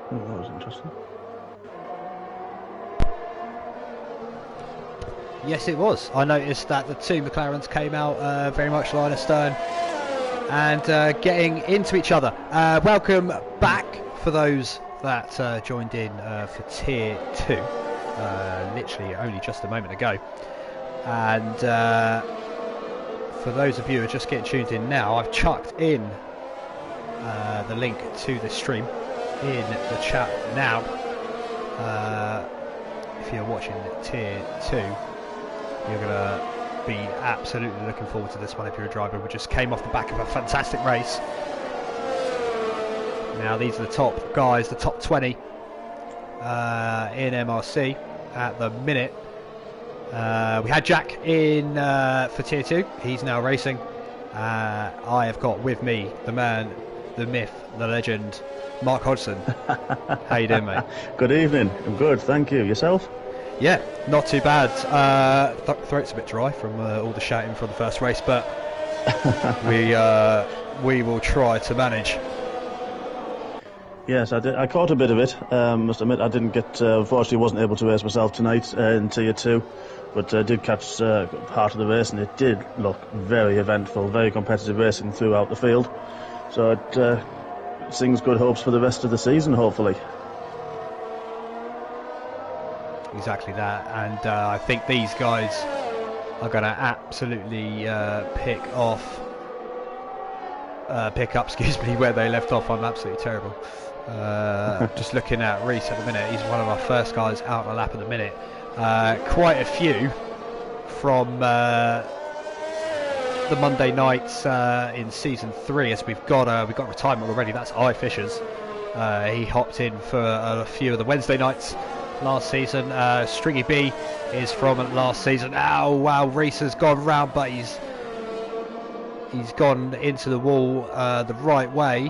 Oh, that was interesting. Yes, it was. I noticed that the two McLarens came out very much line astern and getting into each other. Welcome back for those that joined in for Tier 2, literally only just a moment ago. And for those of you who are just getting tuned in now, I've chucked in the link to the stream in the chat now. If you're watching Tier 2, you're going to be absolutely looking forward to this one if you're a driver. We just came off the back of a fantastic race. Now these are the top guys, the top 20 in MRC at the minute. We had Jack in for Tier 2. He's now racing. I have got with me the man, the myth, the legend, Mark Hodgson. How you doing, mate? Good evening. I'm good, thank you. Yourself? Yeah, not too bad. Throat's a bit dry from all the shouting from the first race, but we will try to manage. Yes, I did. I caught a bit of it. Must admit, I didn't get. Unfortunately, wasn't able to race myself tonight in Tier 2, but did catch part of the race, and it did look very eventful, very competitive racing throughout the field. So it sings good hopes for the rest of the season, hopefully. Exactly that, and I think these guys are going to absolutely pick up, excuse me, where they left off. I'm absolutely terrible. Just looking at Reese at the minute, he's one of our first guys out on a lap at the minute. Quite a few from the Monday nights in season 3, as we've got retirement already. That's I Fishers. He hopped in for a few of the Wednesday nights last season. Stringy B is from last season. Oh wow, Reese has gone round, but he's gone into the wall the right way.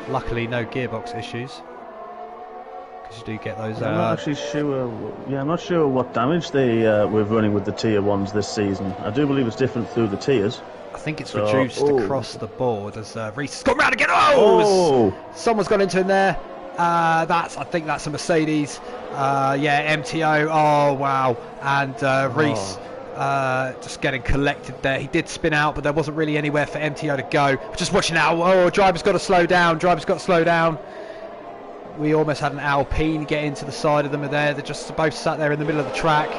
Luckily no gearbox issues, because you do get those. I'm not actually sure. Yeah, I'm not sure what damage they were running with the Tier 1s this season. I do believe it's different through the tiers. I think it's reduced across the board as Reese has gone round again. Someone's gone into him there. I think that's a Mercedes. Yeah, MTO. Oh wow, and Reese just getting collected there. He did spin out, but there wasn't really anywhere for MTO to go. We're just watching now. Oh, driver's got to slow down. We almost had an Alpine get into the side of them there. They're just both sat there in the middle of the track.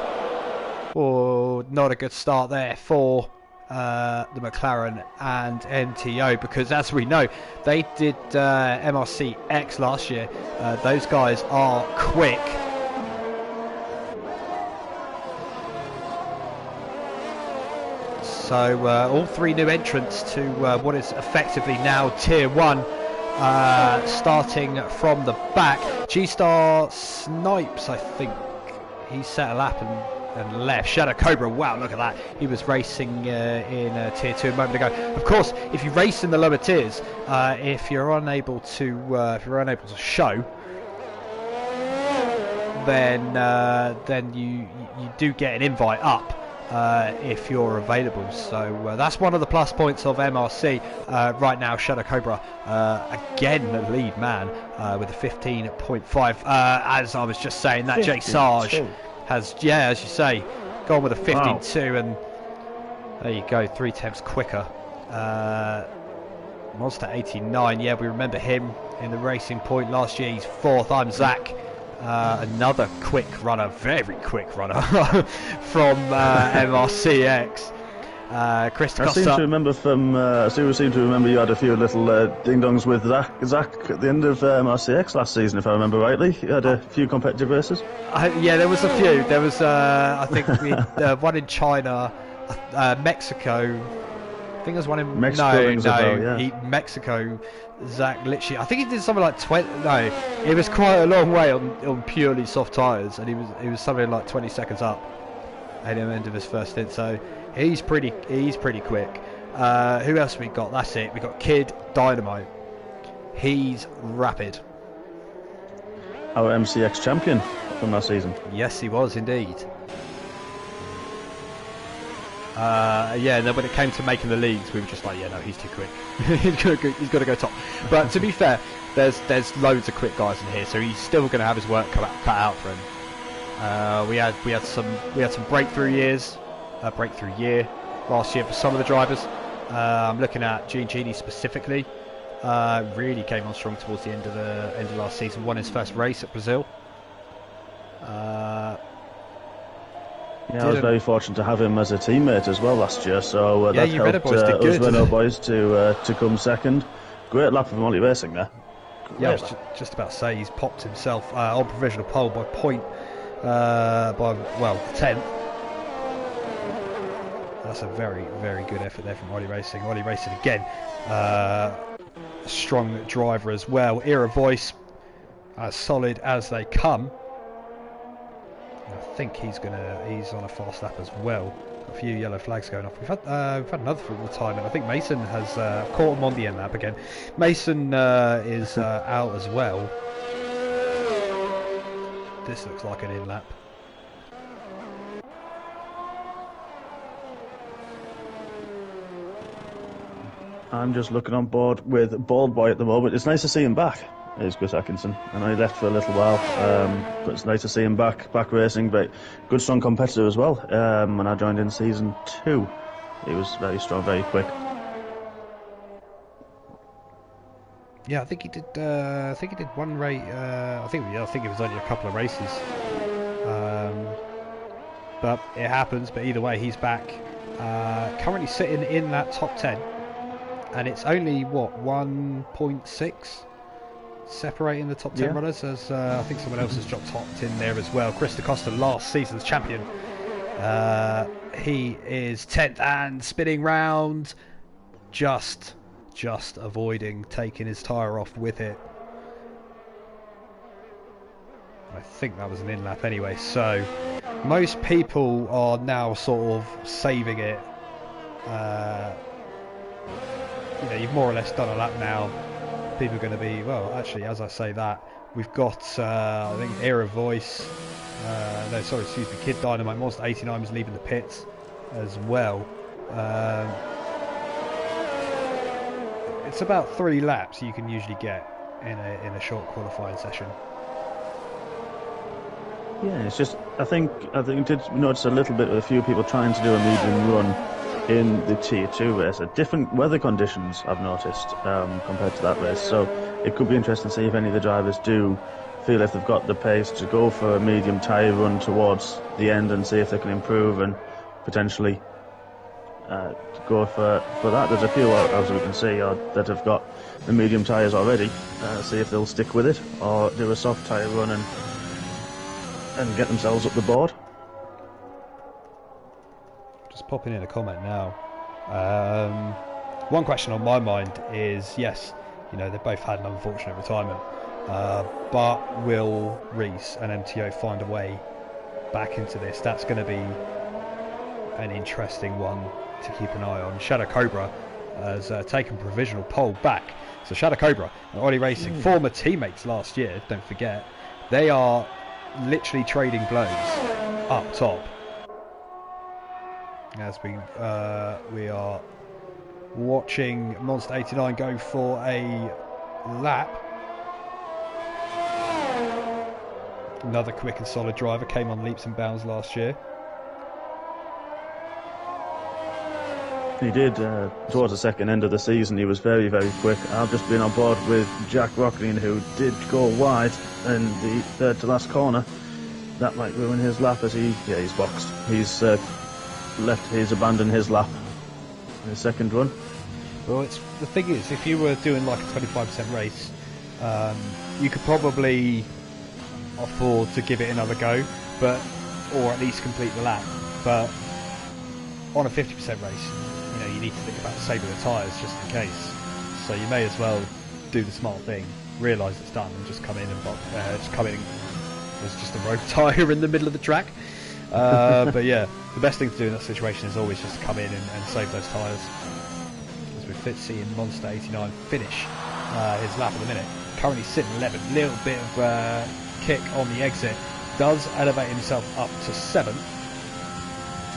Oh, not a good start there for the McLaren and MTO, because as we know, they did MRC X last year. Those guys are quick. So all three new entrants to what is effectively now Tier 1, starting from the back. G-Star Snipes, I think he set a lap and left. Shadow Cobra, wow, look at that. He was racing in Tier 2 a moment ago. Of course, if you race in the lower tiers, if you're unable to show, then you do get an invite up if you're available. So that's one of the plus points of MRC right now. Shadow Cobra again the lead man with a 15.5. As I was just saying, that Jake Sarge has, yeah, as you say, gone with a 52, and there you go, 3/10 quicker. Monster 89, yeah, we remember him in the Racing Point last year. He's 4th. I'm Zach, another quick runner, very quick runner from MRCX. Chris I seem to remember you had a few little ding-dongs with Zach at the end of MRCX last season, if I remember rightly. You had a few competitive races? Yeah, there was a few. There was, I think, one in China, Mexico. I think there's one in Mexico. Mexico. Zach literally, I think he did something like 20. No, it was quite a long way on purely soft tyres, and he was something like 20 seconds up at the end of his first stint. So he's pretty quick. Who else we got? That's it. We got Kid Dynamite. He's rapid. our MCX champion from last season. Yes, he was indeed. Yeah, and then when it came to making the leagues, we were just like, yeah, no, he's too quick. he's got to go top. But to be fair, there's loads of quick guys in here, so he's still going to have his work cut out for him. We had some breakthrough year last year for some of the drivers. I'm looking at Gini specifically. Really came on strong towards the end of last season. Won his first race at Brazil. Yeah, I was very fortunate to have him as a teammate as well last year, so that helped us Renault boys to come second. Great lap from Ollie Racing there. Yeah, I was just about to say he's popped himself on provisional pole by 10th. That's a very, very good effort there from Ollie Racing. Ollie Racing again, a strong driver as well. Era Voice, as solid as they come. I think he's on a fast lap as well. A few yellow flags going off. We've had another retirement. I think Mason has caught him on the end lap again. Mason is out as well. This looks like an in lap. I'm just looking on board with Bald Boy at the moment. It's nice to see him back. It's Chris Atkinson. I know he left for a little while, but it's nice to see him back racing. But good, strong competitor as well. When I joined in season 2, he was very strong, very quick. Yeah, I think he did. One race. I think it was only a couple of races. But it happens. But either way, he's back. Currently sitting in that top 10, and it's only what 1.6. separating the top 10 runners, as I think someone else has dropped topped in there as well. Chris DaCosta, last season's champion. He is 10th and spinning round, just avoiding taking his tyre off with it. I think that was an in lap anyway, so most people are now sort of saving it. You've more or less done a lap now. People are going to be, well, actually, as I say that, we've got, I think, Era Voice, Kid Dynamite, Monster 89 was leaving the pits as well. It's about 3 laps you can usually get in a short qualifying session. Yeah, it's just, I think we did notice a little bit of a few people trying to do a medium run in the Tier 2 race. Different weather conditions, I've noticed, compared to that race. So it could be interesting to see if any of the drivers do feel if they've got the pace to go for a medium tyre run towards the end and see if they can improve and potentially go for that. There's a few, as we can see, that have got the medium tyres already. See if they'll stick with it or do a soft tyre run and get themselves up the board. Just popping in a comment now. One question on my mind is, yes, they both had an unfortunate retirement, but will Reese and MTO find a way back into this? That's going to be an interesting one to keep an eye on. Shadow Cobra has taken provisional pole back. So Shadow Cobra and Ollie Racing, former teammates last year, don't forget, they are literally trading blows up top. As we are watching Monster 89 go for a lap. Another quick and solid driver, came on leaps and bounds last year. He did, towards the second end of the season, he was very, very quick. I've just been on board with Jack Rocklin, who did go wide in the third to last corner. That might ruin his lap as he's boxed. He's abandoned his lap in his second run. Well, the thing is, if you were doing like a 25% race, you could probably afford to give it another go, or at least complete the lap. But on a 50% race, you need to think about saving the tyres just in case. So you may as well do the smart thing, realise it's done, and just come in as just a road tyre in the middle of the track. But yeah, the best thing to do in that situation is always just come in and save those tyres. As we're fit seeing Monster 89 finish his lap at the minute. Currently sitting 11th. Little bit of kick on the exit. Does elevate himself up to 7th.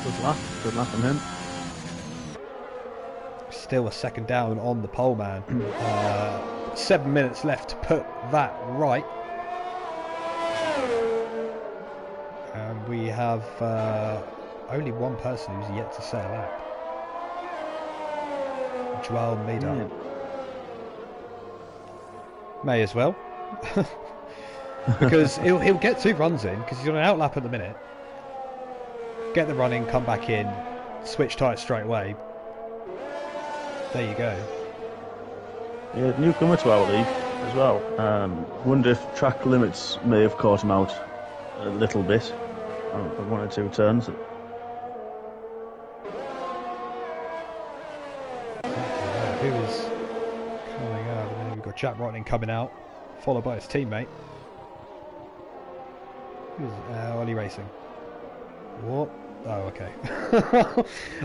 Good lap from him. Still a second down on the pole man. 7 minutes left to put that right. And we have only one person who's yet to say a lap. Joel Mida. Yeah. May as well. Because he'll get 2 runs in, because he's on an out lap at the minute. Get the run in, come back in, switch tyres straight away. There you go. Yeah, newcomer to our league as well. Wonder if track limits may have caught him out a little bit on 1 or 2 turns. Who is coming out? And then we've got Jack Rotting coming out, followed by his teammate. Who's Ollie Racing? What? Oh, okay.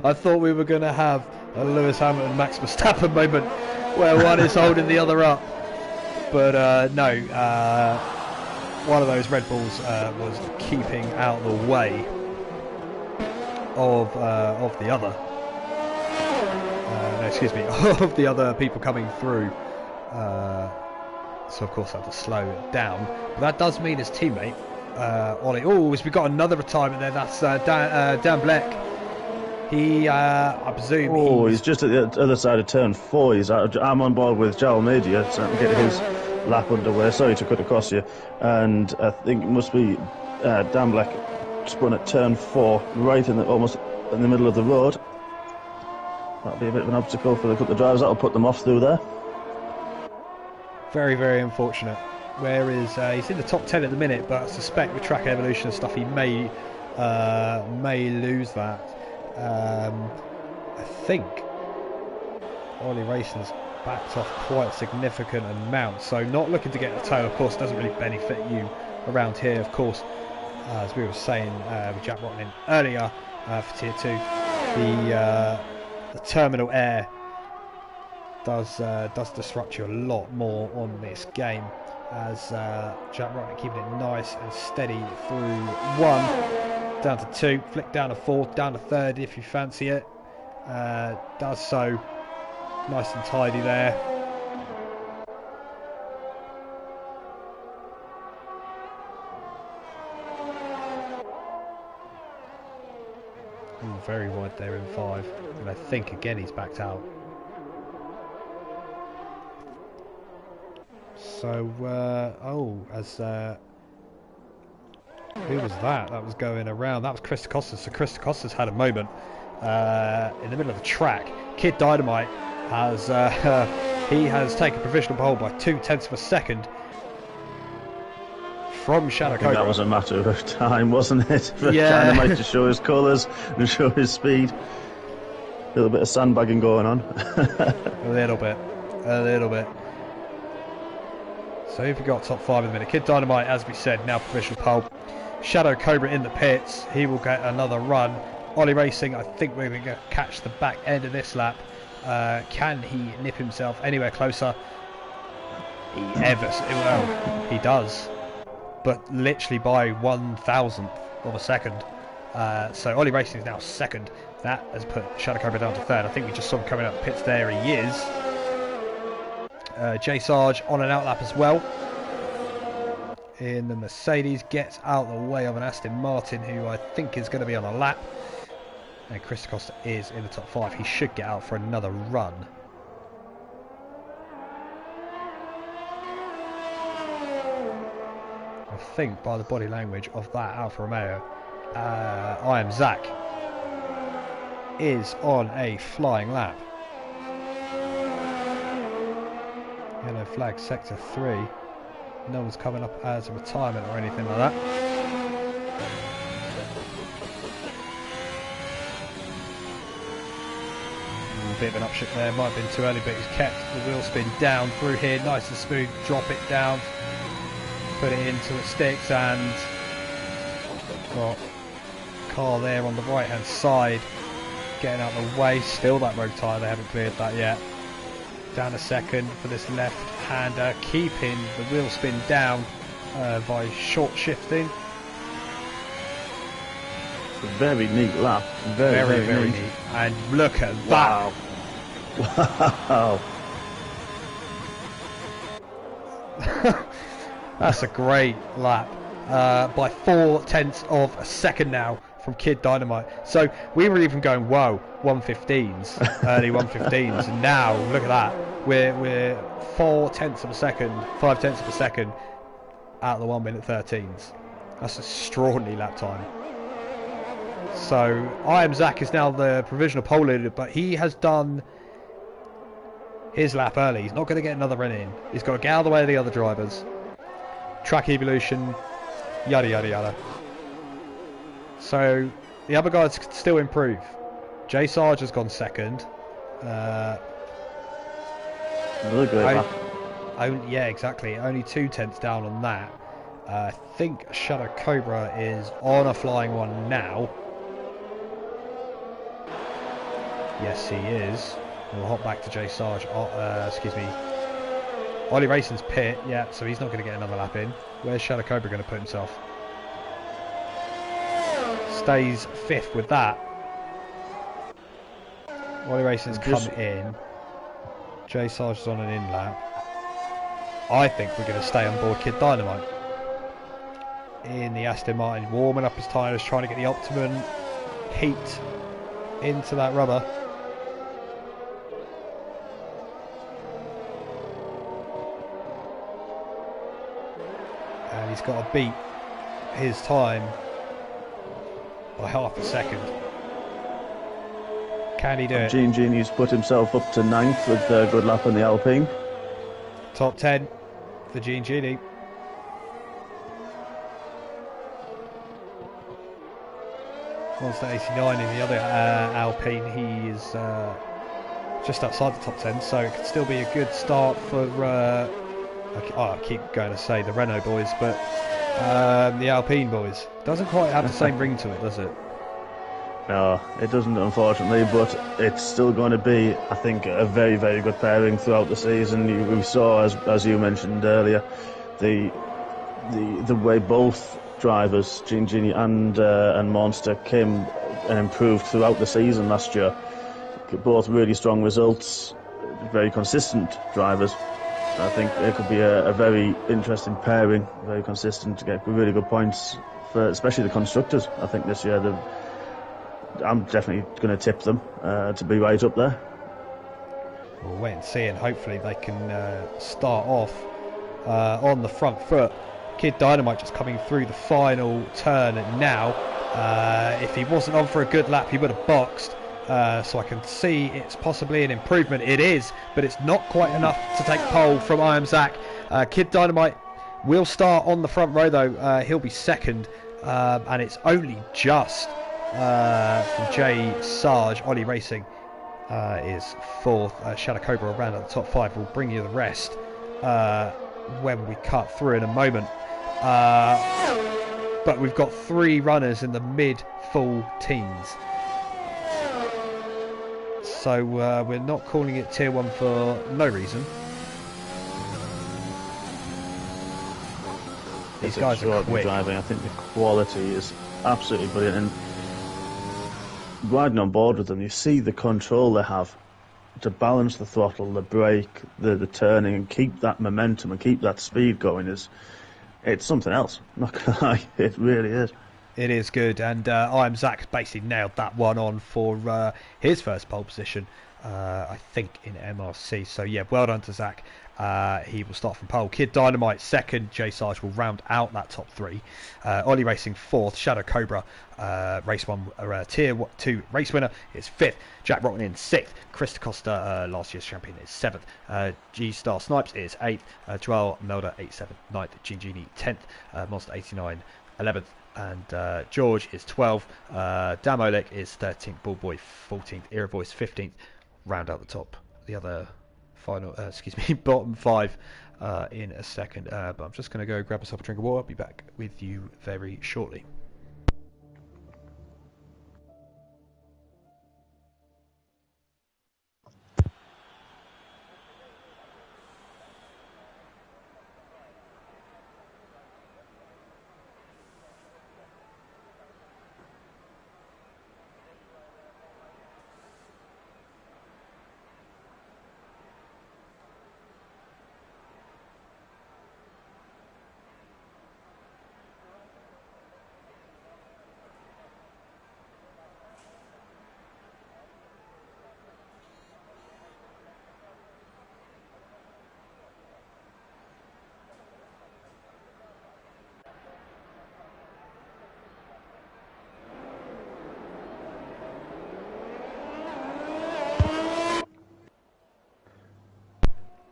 I thought we were going to have a Lewis Hamilton Max Verstappen moment where one is holding the other up, but no. One of those Red Bulls was keeping out the way of the other. No, excuse me, of the other people coming through. So of course I had to slow it down. But that does mean his teammate, Ollie. Oh, we've got another retirement there. That's Dan Black. He, I presume. Oh, he's just at the other side of turn 4. I'm on board with Joel Media to get his lap underway. Sorry to cut across you. And I think it must be Dan Black spun at turn 4, right in almost in the middle of the road. That'll be a bit of an obstacle for the couple of drivers. That'll put them off through there. Very, very unfortunate. Whereas he's in the top 10 at the minute, but I suspect with track evolution and stuff, he may lose that. I think Ollie Racing's backed off quite a significant amount, so not looking to get the tow, of course, doesn't really benefit you around here, of course. As we were saying with Jack Rotting earlier for Tier 2, the terminal air does disrupt you a lot more on this game, as Jack Rotting keeping it nice and steady through 1, down to 2, flick down to 4, down to 3rd if you fancy it. Does so nice and tidy there. Ooh, very wide there in 5, and I think again he's backed out. So, who was that? That was going around. That was Chris Costas. So Chris Costas had a moment in the middle of the track. Kid Dynamite has he has taken provisional pole by 0.2 of a second from Shadow Cobra. That was a matter of time, wasn't it? For Yeah. Dynamite to show his colours and show his speed. A little bit of sandbagging going on. A little bit. So who've we got top 5 in a minute? Kid Dynamite, as we said, now provisional pole. Shadow Cobra in the pits. He will get another run. Ollie Racing, I think we're going to catch the back end of this lap. Can he nip himself anywhere closer? He does. But literally by 1,000th of a second. So Ollie Racing is now 2nd. That has put Shadow Cobra down to 3rd. I think we just saw him coming out the pits there. He is. J Sarge on an outlap as well in the Mercedes, gets out the way of an Aston Martin who I think is going to be on a lap, and Chris Costa is in the top 5. He should get out for another run. I think by the body language of that Alfa Romeo, I Am Zach is on a flying lap. Yellow flag, sector 3. No one's coming up as a retirement or anything like that. A bit of an upshift there, might have been too early, but he's kept the wheel spin down through here, nice and smooth. Drop it down, put it into the sticks, and got car there on the right hand side, getting out of the way. Still that road tyre, they haven't cleared that yet. Down a second for this left-hander, keeping the wheel spin down. by short shifting. It's a very neat lap. Very Very neat. neat. And look at Wow. Wow. that. That's a great lap. By 0.4 of a second now from Kid Dynamite. So we were even going, whoa, 115s, early 115s, and now look at that. We're 0.4 of a second, 0.5 of a second out of the 1 minute 13s. That's an extraordinary lap time. So I Am Zach is now the provisional pole leader, but he has done his lap early. He's not going to get another run in. He's got to get out of the way of the other drivers. Track evolution, yada yada yada. So the other guys can still improve. Jay Sarge has gone second. Another great lap. Yeah, exactly. Only 0.2 down on that. I think Shadow Cobra is on a flying one now. Yes, he is. We'll hop back to Jay Sarge. Excuse me. Ollie Racing's pit. Yeah, so he's not going to get another lap in. Where's Shadow Cobra going to put himself? Stays 5th with that. Ollie Racing's come in. Jay Sarge is on an in lap. I think we're going to stay on board Kid Dynamite in the Aston Martin, warming up his tyres, trying to get the optimum heat into that rubber. And he's got to beat his time by half a second. Can he do it? Gene Genie's put himself up to 9th with a good lap on the Alpine. Top 10 for Gene Genie. Monster 89 in the other Alpine. He is just outside the top 10, so it could still be a good start for I keep going to say the Renault boys, but the Alpine boys. Doesn't quite have the same ring to it, does it? No, it doesn't, unfortunately, but it's still going to be, I think, a very, very good pairing throughout the season. We saw, as you mentioned earlier, the way both drivers, Gene Genie and Monster, came and improved throughout the season last year. Both really strong results, very consistent drivers. I think it could be a very interesting pairing, very consistent, to get really good points for especially the constructors. I think this year I'm definitely going to tip them to be right up there. We'll wait and see, and hopefully they can start off on the front foot. Kid Dynamite just coming through the final turn now. If he wasn't on for a good lap, he would have boxed. So I can see it's possibly an improvement. It is, but it's not quite enough to take pole from I Am Zach. Kid Dynamite will start on the front row though. He'll be second, and it's only just from Jay Sarge. Ollie Racing is 4th. Shadow Cobra around at the top 5. We'll bring you the rest when we cut through in a moment. But we've got 3 runners in the mid-full teens. So we're not calling it Tier 1 for no reason. These guys are quick. Driving. I think the quality is absolutely brilliant. And riding on board with them, you see the control they have to balance the throttle, the brake, the turning, and keep that momentum and keep that speed going. It's something else. I'm not gonna lie, it really is. It is good, and I Am Zach basically nailed that one on for his first pole position, I think, in MRC. So yeah, well done to Zach. He will start from pole. Kid Dynamite second. Jay Sarge will round out that top 3. Ollie Racing 4th. Shadow Cobra, race 1, tier 2 race winner, is 5th. Jack Rotten in 6th. Chris Costa, last year's champion, is 7th. G Star Snipes is 8th. Joel Melder 87 9th. Gene Genie 10th. Monster 89 11th. And George is 12th. Dan Olek is 13th. Bullboy 14th. Era Voice 15th. Round out the top. The other final, bottom 5 in a second. But I'm just going to go grab myself a drink of water. I'll be back with you very shortly.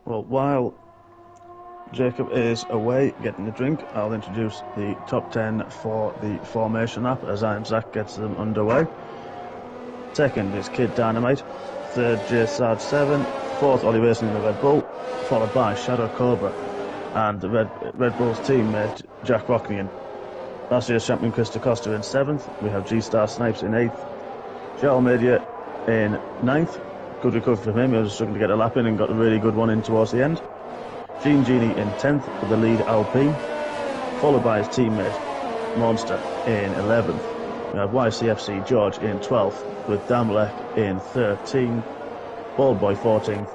Well, while Jacob is away getting a drink, I'll introduce the top 10 for the formation lap as I am Zach gets them underway. Second is Kid Dynamite. Third, J-Sarge 7. Fourth, Ollie Racing in the Red Bull, followed by Shadow Cobra and the Red Bull's teammate Jack Rocknian. Last year's champion Chris DaCosta in 7th. We have G-Star Snipes in 8th. Joel Media in 9th. Good recovery from him. He was struggling to get a lap in and got a really good one in towards the end. Gene Genie in 10th with the lead Alpine, followed by his teammate Monster in 11th. We have YCFC George in 12th with Damlek in 13th. Bald Boy 14th.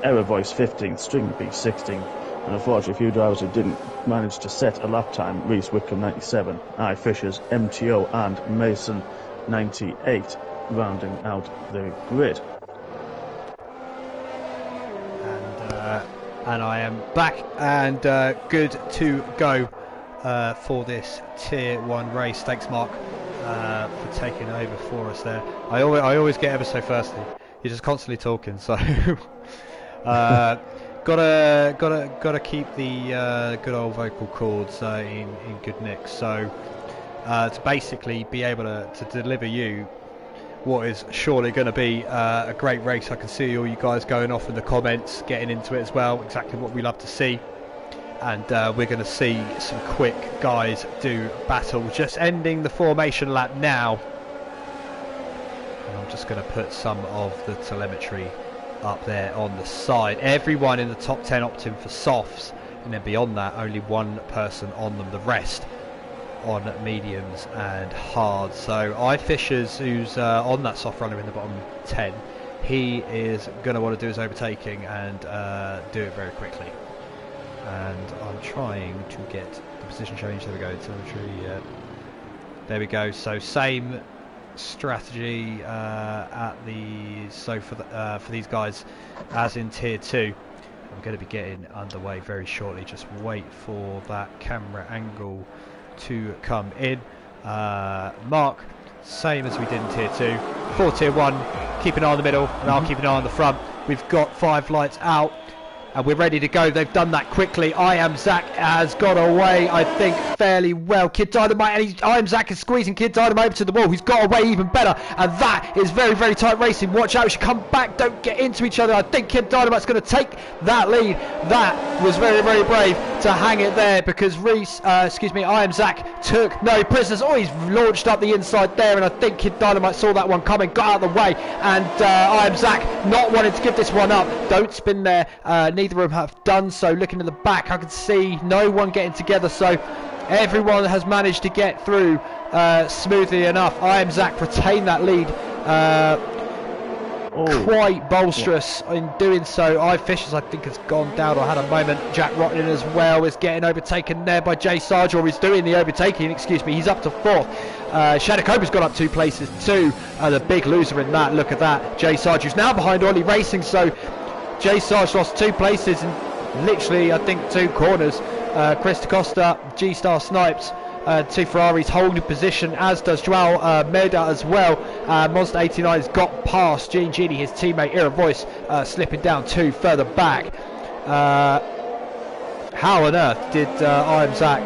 Error Voice 15th. String B 16th. And unfortunately, a few drivers who didn't manage to set a lap time: Reese Wickham 97, I Fishers, MTO and Mason 98, rounding out the grid. And I am back and good to go for this Tier 1 race. Thanks, Mark, for taking over for us there. I always get ever so thirsty. You're just constantly talking, so gotta keep the good old vocal cords in good nick. So to basically be able to deliver you what is surely going to be a great race. I can see all you guys going off in the comments, getting into it as well, exactly what we love to see. And we're going to see some quick guys do battle. Just ending the formation lap now. And I'm just going to put some of the telemetry up there on the side. Everyone in the top 10 opting for softs, and then beyond that only one person on them, the rest on mediums and hard. So I Fishers, who's on that soft runner in the bottom 10, he is going to want to do his overtaking and do it very quickly. And I'm trying to get the position change. There we go, telemetry. There we go. So same strategy for these guys as in Tier 2. I'm going to be getting underway very shortly. Just wait for that camera angle to come in. Mark, same as we did in Tier 2. For Tier 1, keep an eye on the middle, and I'll keep an eye on the front. We've got 5 lights out, and we're ready to go. They've done that quickly. I Am Zach has got away, I think, fairly well. Kid Dynamite, and I Am Zach is squeezing Kid Dynamite over to the wall. He's got away even better, and that is very, very tight racing. Watch out, we should come back, don't get into each other. I think Kid Dynamite's going to take that lead. That was very, very brave to hang it there, because I Am Zach took no prisoners. Oh, he's launched up the inside there, and I think Kid Dynamite saw that one coming, got out of the way, and I Am Zach not wanting to give this one up. Don't spin there. Neither of them have done so. Looking at the back, I can see no one getting together, so everyone has managed to get through smoothly enough. I Am Zach retain that lead quite bolsterous in doing so. I Fishers, I think, has gone down or had a moment. Jack Rotten as well is getting overtaken there by Jay Sarge, or is doing the overtaking, excuse me. He's up to 4th. Shadow Cobra's gone up 2 places too. The big loser in that, look at that. Jay Sarge, who's now behind Ollie Racing, so Jay Sarge lost 2 places in literally, I think, 2 corners. Chris DaCosta, G-Star Snipes, 2 Ferraris holding position, as does Joao Meda as well. Monster 89 has got past Gene Genie, his teammate Era Voice, slipping down 2 further back. How on earth did I Am Zach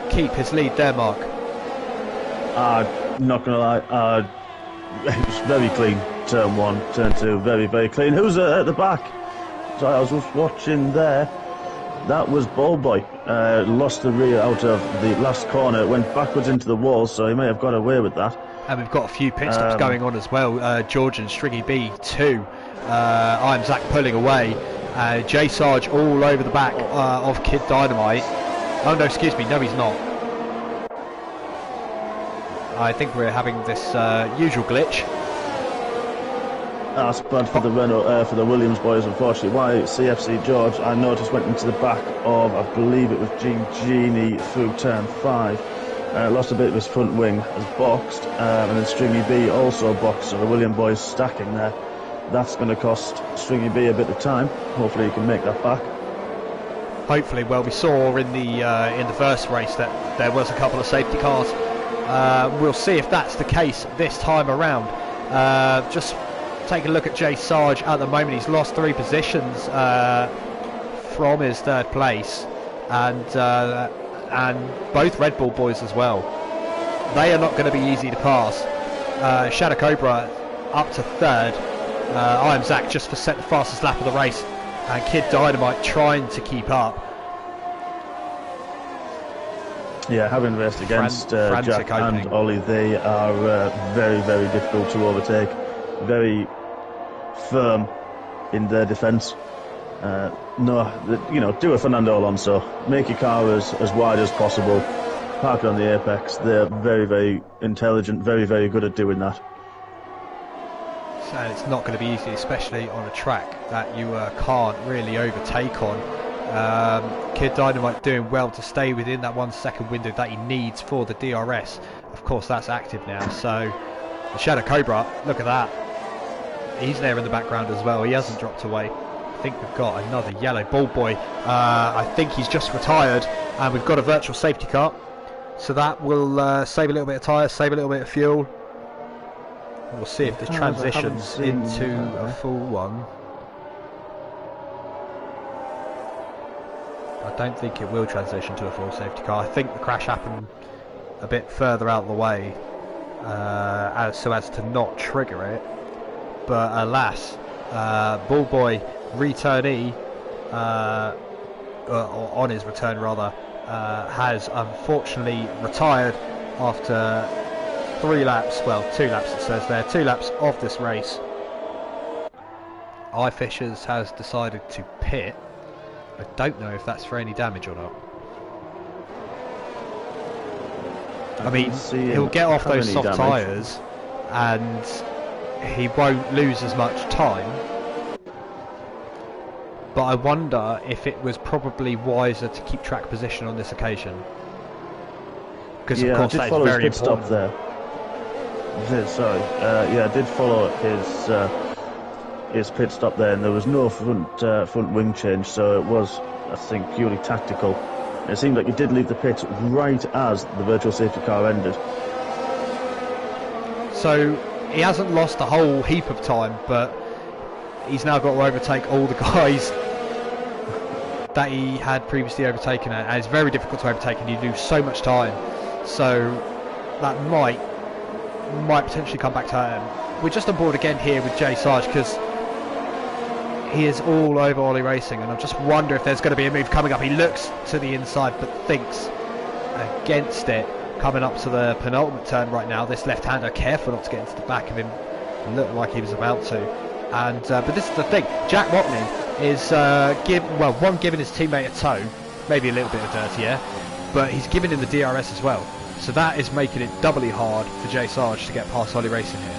keep his lead there, Mark? Not gonna lie, it was very clean. Turn 1, turn 2, very, very clean. Who's at the back? So I was just watching there. That was Bald Boy. Lost the rear out of the last corner, went backwards into the wall, so he may have got away with that. And we've got a few pit stops going on as well. George and Stringy B 2. I Am Zach pulling away. Jay Sarge all over the back of Kid Dynamite. Oh no, excuse me, no he's not. I think we're having this usual glitch. That's bad for the Renault, for the Williams boys, unfortunately. CFC George, I noticed, went into the back of, I believe it was Gene Genie through turn 5. Lost a bit of his front wing, has boxed, and then Stringy B also boxed, so the Williams boys stacking there. That's going to cost Stringy B a bit of time. Hopefully he can make that back. Hopefully. Well, we saw in the first race that there was a couple of safety cars. We'll see if that's the case this time around. Just take a look at Jay Sarge at the moment. He's lost 3 positions from his 3rd place, and both Red Bull boys as well. They are not going to be easy to pass. Shadow Cobra up to 3rd. I am Zach just for set the fastest lap of the race, and Kid Dynamite trying to keep up. Yeah, having raced against Jack and Ollie, they are very, very difficult to overtake. Very firm in their defence. Do a Fernando Alonso. Make your car as wide as possible. Park it on the apex. They're very, very intelligent, very, very good at doing that. So it's not going to be easy, especially on a track that you can't really overtake on. Kid Dynamite doing well to stay within that 1 second window that he needs for the DRS. Of course, that's active now. So the Shadow Cobra, look at that. He's there in the background as well. He hasn't dropped away. I think we've got another yellow ball boy. I think he's just retired, and we've got a virtual safety car. So that will save a little bit of tyre, save a little bit of fuel. We'll see if this transitions into a full one. I don't think it will transition to a full safety car. I think the crash happened a bit further out of the way, so as to not trigger it. But alas, Ball Boy returnee, on his return rather, has unfortunately retired after 3 laps, well 2 laps it says there, 2 laps of this race. iFishers has decided to pit. I don't know if that's for any damage or not. I mean, he'll get off those soft tyres and he won't lose as much time. But I wonder if it was probably wiser to keep track position on this occasion. Because of course that is very important. Stop there. I did follow his pit stop there, and there was no front wing change, so it was, I think, purely tactical. It seemed like he did leave the pit right as the virtual safety car ended. So he hasn't lost a whole heap of time, but he's now got to overtake all the guys that he had previously overtaken, and it's very difficult to overtake, and you lose so much time. So that might potentially come back to him. We're just on board again here with Jay Sarge because he is all over Ollie Racing, and I just wonder if there's going to be a move coming up. He looks to the inside but thinks against it. Coming up to the penultimate turn right now, this left-hander, careful not to get into the back of him. It looked like he was about to. And but this is the thing, Jack Watling is giving his teammate a tow, maybe a little bit of dirty air, but he's giving him the DRS as well. So that is making it doubly hard for Jay Sarge to get past Ollie Racing here.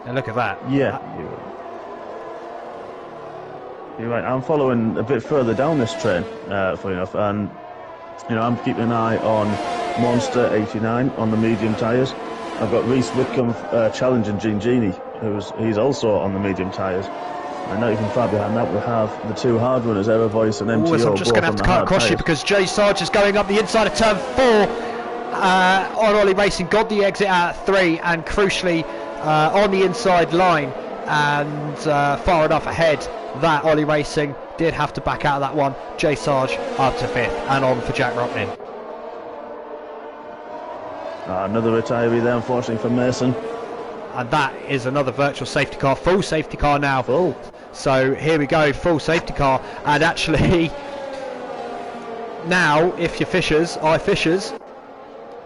And look at that. Yeah, you're right. I'm following a bit further down this train, funny enough, and I'm keeping an eye on Monster 89 on the medium tyres. I've got Reese Whitcomb challenging Gene Genie, he's also on the medium tyres. And not even far behind that, we have the 2 hard runners, Error Voice and MTO. So I'm just going to have to cut across you because Jay Sarge is going up the inside of turn 4 on Ollie Racing. Got the exit out at 3, and crucially on the inside line and far enough ahead that Ollie Racing did have to back out of that one. Jay Sarge up to 5th and on for Jack Rotnin. Another retiree there, unfortunately, for Mason. And that is another virtual safety car, full safety car now. Full. So here we go, full safety car. And actually, now, if you're iFishers,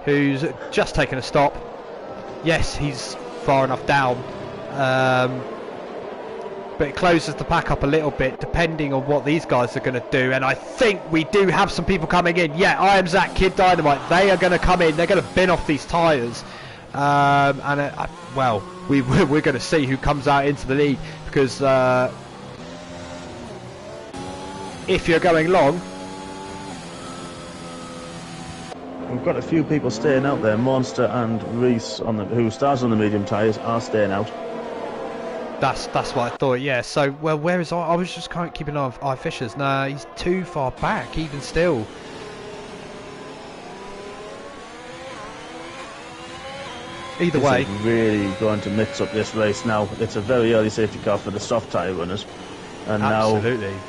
who's just taken a stop, yes, he's far enough down. But it closes the pack up a little bit, depending on what these guys are going to do. And I think we do have some people coming in. Yeah, I am Zach, Kid Dynamite. They are going to come in. They're going to bin off these tyres. Well, we're going to see who comes out into the lead, because if you're going long, we've got a few people staying out there. Monster and Reese, who started on the medium tyres, are staying out. That's what I thought. Yeah. So where is I was just kind of keeping an eye on iFishers. Nah, he's too far back, even still. Either this way, is really going to mix up this race now. It's a very early safety car for the soft tyre runners, and absolutely. now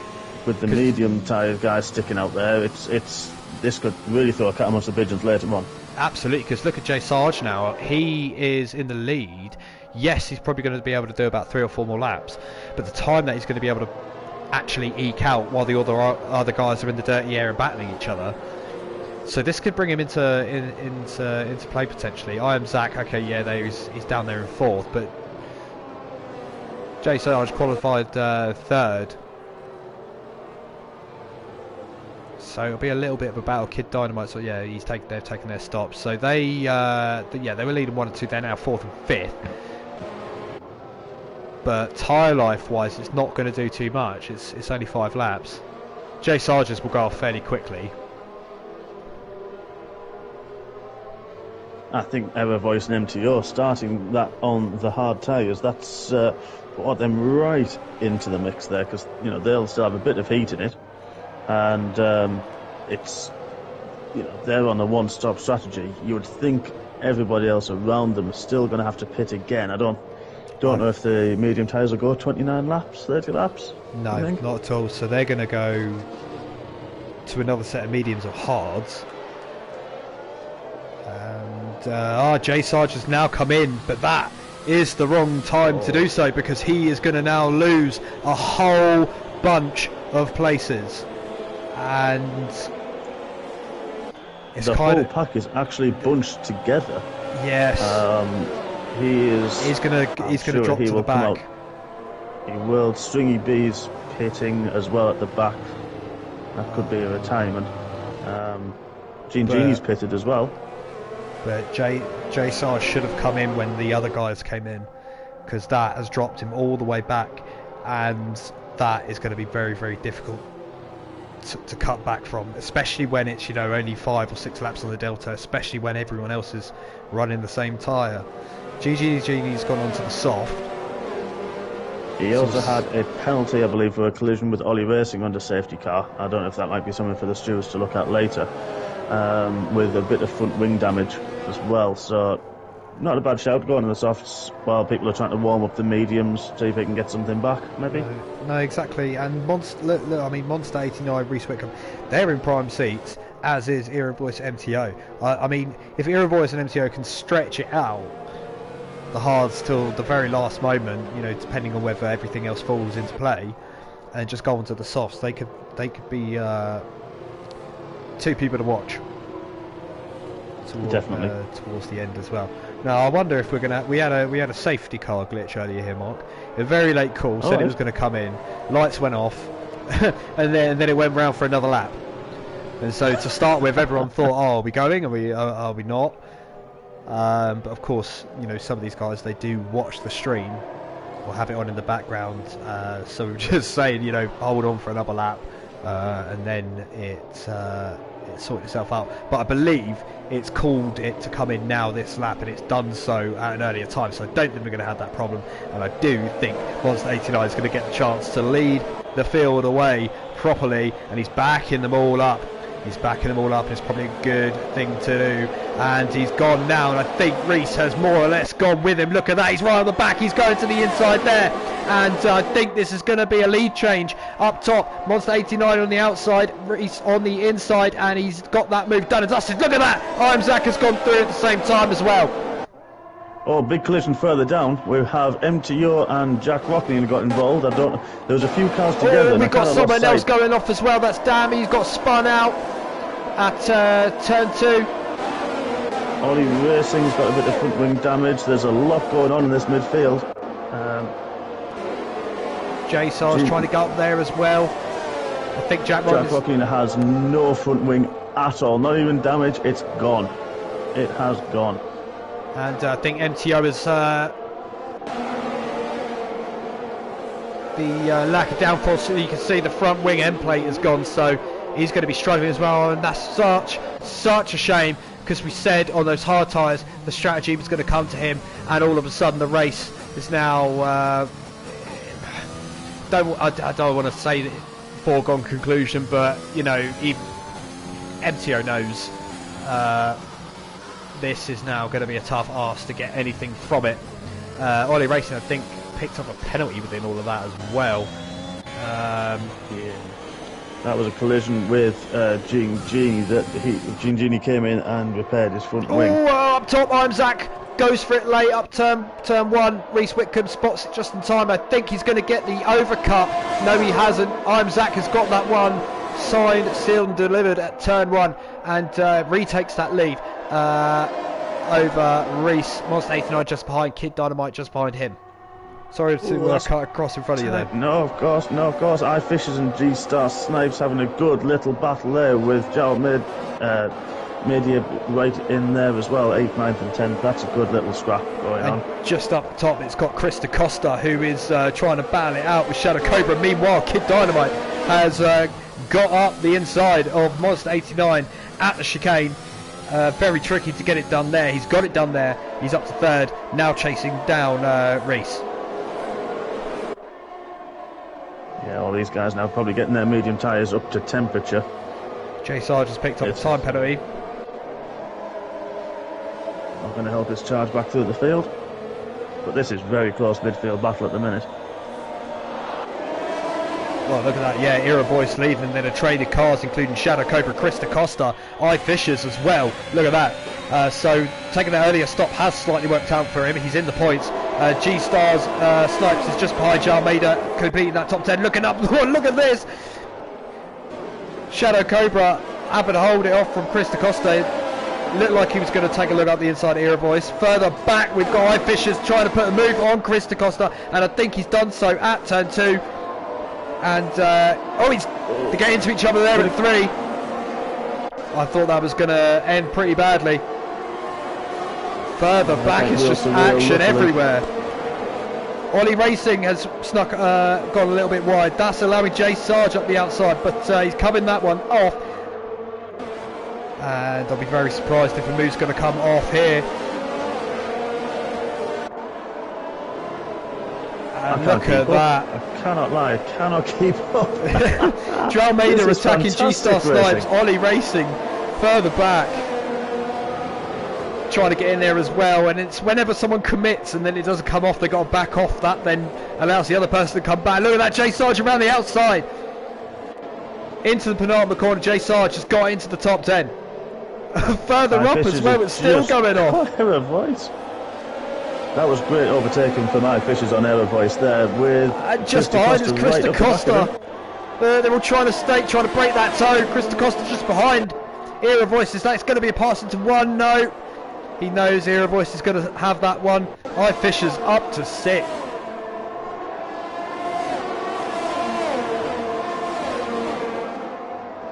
with the medium tyre guys sticking out there, this could really throw a cat amongst the pigeons later on. Absolutely, because look at Jay Sarge now. He is in the lead. Yes, he's probably going to be able to do about 3 or 4 more laps, but the time that he's going to be able to actually eke out while the other guys are in the dirty area battling each other. So this could bring him into play potentially. I am Zach. Okay, yeah, he's down there in 4th, but Jay Sarge qualified 3rd. So it'll be a little bit of a battle. Kid Dynamite, so yeah, they've taken their stops. So they were leading 1 and 2. They're now 4th and 5th. But tyre life wise, it's not going to do too much. It's only 5 laps. Jay Sargent will go off fairly quickly. I think Ever Voice and MTO starting that on the hard tyres, that's brought them right into the mix there, because they'll still have a bit of heat in it, and it's they're on a one-stop strategy. You would think everybody else around them is still going to have to pit again. I don't know if the medium tyres will go 29 laps, 30 laps. No, not at all. So they're going to go to another set of mediums or hards. And Jay Sarge has now come in, but that is the wrong time to do so, because he is going to now lose a whole bunch of places. And it's the whole pack is actually bunched together. Yes. He's going to drop to the back. He will. Stringy B's pitting as well at the back. That could be a retirement. Genie's pitted as well. But Jay Sarge should have come in when the other guys came in, because that has dropped him all the way back, and that is going to be very, very difficult to cut back from, especially when it's only 5 or 6 laps on the delta, especially when everyone else is running the same tyre. Genie's gone onto the soft. He also had a penalty, I believe, for a collision with Ollie Racing under safety car. I don't know if that might be something for the stewards to look at later, with a bit of front wing damage as well. So not a bad shout going on the softs while people are trying to warm up the mediums, see if they can get something back, maybe. No, exactly. And Monster 89, Reese Wickham, they're in prime seats, as is Era Voice MTO. I mean, if Era Voice and MTO can stretch it out, the hards till the very last moment, depending on whether everything else falls into play, and just go onto the softs, they could be 2 people to watch. Definitely towards the end as well. Now I wonder if we had a safety car glitch earlier here, Mark. A very late call said it was going to come in. Lights went off, and then it went round for another lap. And so to start with, everyone thought, "Oh, are we going? Are we not?" But of course, some of these guys, they do watch the stream or have it on in the background. So we're just saying, hold on for another lap, and then it sorted itself out. But I believe it's called it to come in now this lap, and it's done so at an earlier time. So I don't think we're going to have that problem, and I do think Monster 89 is going to get the chance to lead the field away properly, and he's backing them all up. He's backing them all up, and it's probably a good thing to do. And he's gone now, and I think Reese has more or less gone with him. Look at that, he's right on the back, he's going to the inside there. And I think this is going to be a lead change up top. Monster 89 on the outside, Reese on the inside, and he's got that move done and dusted. Look at that, I'm Zach has gone through at the same time as well. Oh, big collision further down. We have MTO and Jack Rockley got involved. There was a few cars together. We've got someone else going off as well. That's Dammy. He's got spun out at turn 2. Ollie Racing's got a bit of front wing damage. There's a lot going on in this midfield. Jay Sar's trying to go up there as well. I think Jack Rockley has no front wing at all. Not even damage. It's gone. It has gone. And I think MTO is the lack of downforce, so you can see the front wing end plate has gone, so he's going to be struggling as well, and that's such a shame, because we said on those hard tyres the strategy was going to come to him, and all of a sudden the race is now I don't want to say foregone conclusion, but MTO knows this is now going to be a tough ask to get anything from it. Ollie Racing, I think, picked up a penalty within all of that as well. Yeah. That was a collision with Gene Genie. Gene Genie came in and repaired his front wing. Oh, up top, I'm Zach. Goes for it late up turn one. Reese Whitcomb spots it just in time. I think he's going to get the overcut. No, he hasn't. I'm Zach has got that one signed, sealed and delivered at turn one, and retakes that lead over Reese. Monster 89 just behind, Kid Dynamite just behind him. Sorry to cut across in front of you there. No, of course. I Fishers and G-Star Snipes having a good little battle there with Joe Media right in there as well, 8th, 9th and 10th. That's a good little scrap going on. Just up top it's got Chris DaCosta, who is trying to battle it out with Shadow Cobra. Meanwhile, Kid Dynamite has got up the inside of Monster 89 at the chicane. Very tricky to get it done there. He's got it done there. He's up to 3rd, now chasing down Reese. Yeah, all these guys now probably getting their medium tyres up to temperature. Jay Sarge has picked up a time penalty. Not going to help his charge back through the field. But this is very close midfield battle at the minute. Well, look at that, yeah, Era Voice leading, and then a train of cars including Shadow Cobra, Chris DaCosta, I Fishers as well. Look at that. So taking that earlier stop has slightly worked out for him. He's in the points. G-Stars Snipes is just behind Jalmeda, completing that top 10. Looking up, look at this. Shadow Cobra having to hold it off from Chris DaCosta. Looked like he was going to take a look up the inside of Era Voice. Further back, we've got I Fishers trying to put a move on Chris DaCosta, and I think he's done so at turn 2. And they get into each other there in 3. I thought that was going to end pretty badly. Further back, it's just action everywhere. Ollie Racing has gone a little bit wide. That's allowing Jay Sarge up the outside, but he's coming that one off. And I'll be very surprised if a move's going to come off here. And look at that. I cannot lie, I cannot keep up. Jalmeda attacking G-Star Snipes. Ollie Racing further back, trying to get in there as well. And it's whenever someone commits and then it doesn't come off, they've got to back off. That then allows the other person to come back. Look at that, Jay Sarge around the outside. Into the penultimate corner, Jay Sarge has got into the top 10. Further up as well, it's still going off. Error Voice. That was great overtaking for my Fishers on Error Voice there with just behind is Chris DaCosta. They're all trying to break that toe. Chris DaCosta just behind. Era Voice, is that going to be a pass into 1? No. He knows Era Voice is going to have that one. I Fishers up to 6th.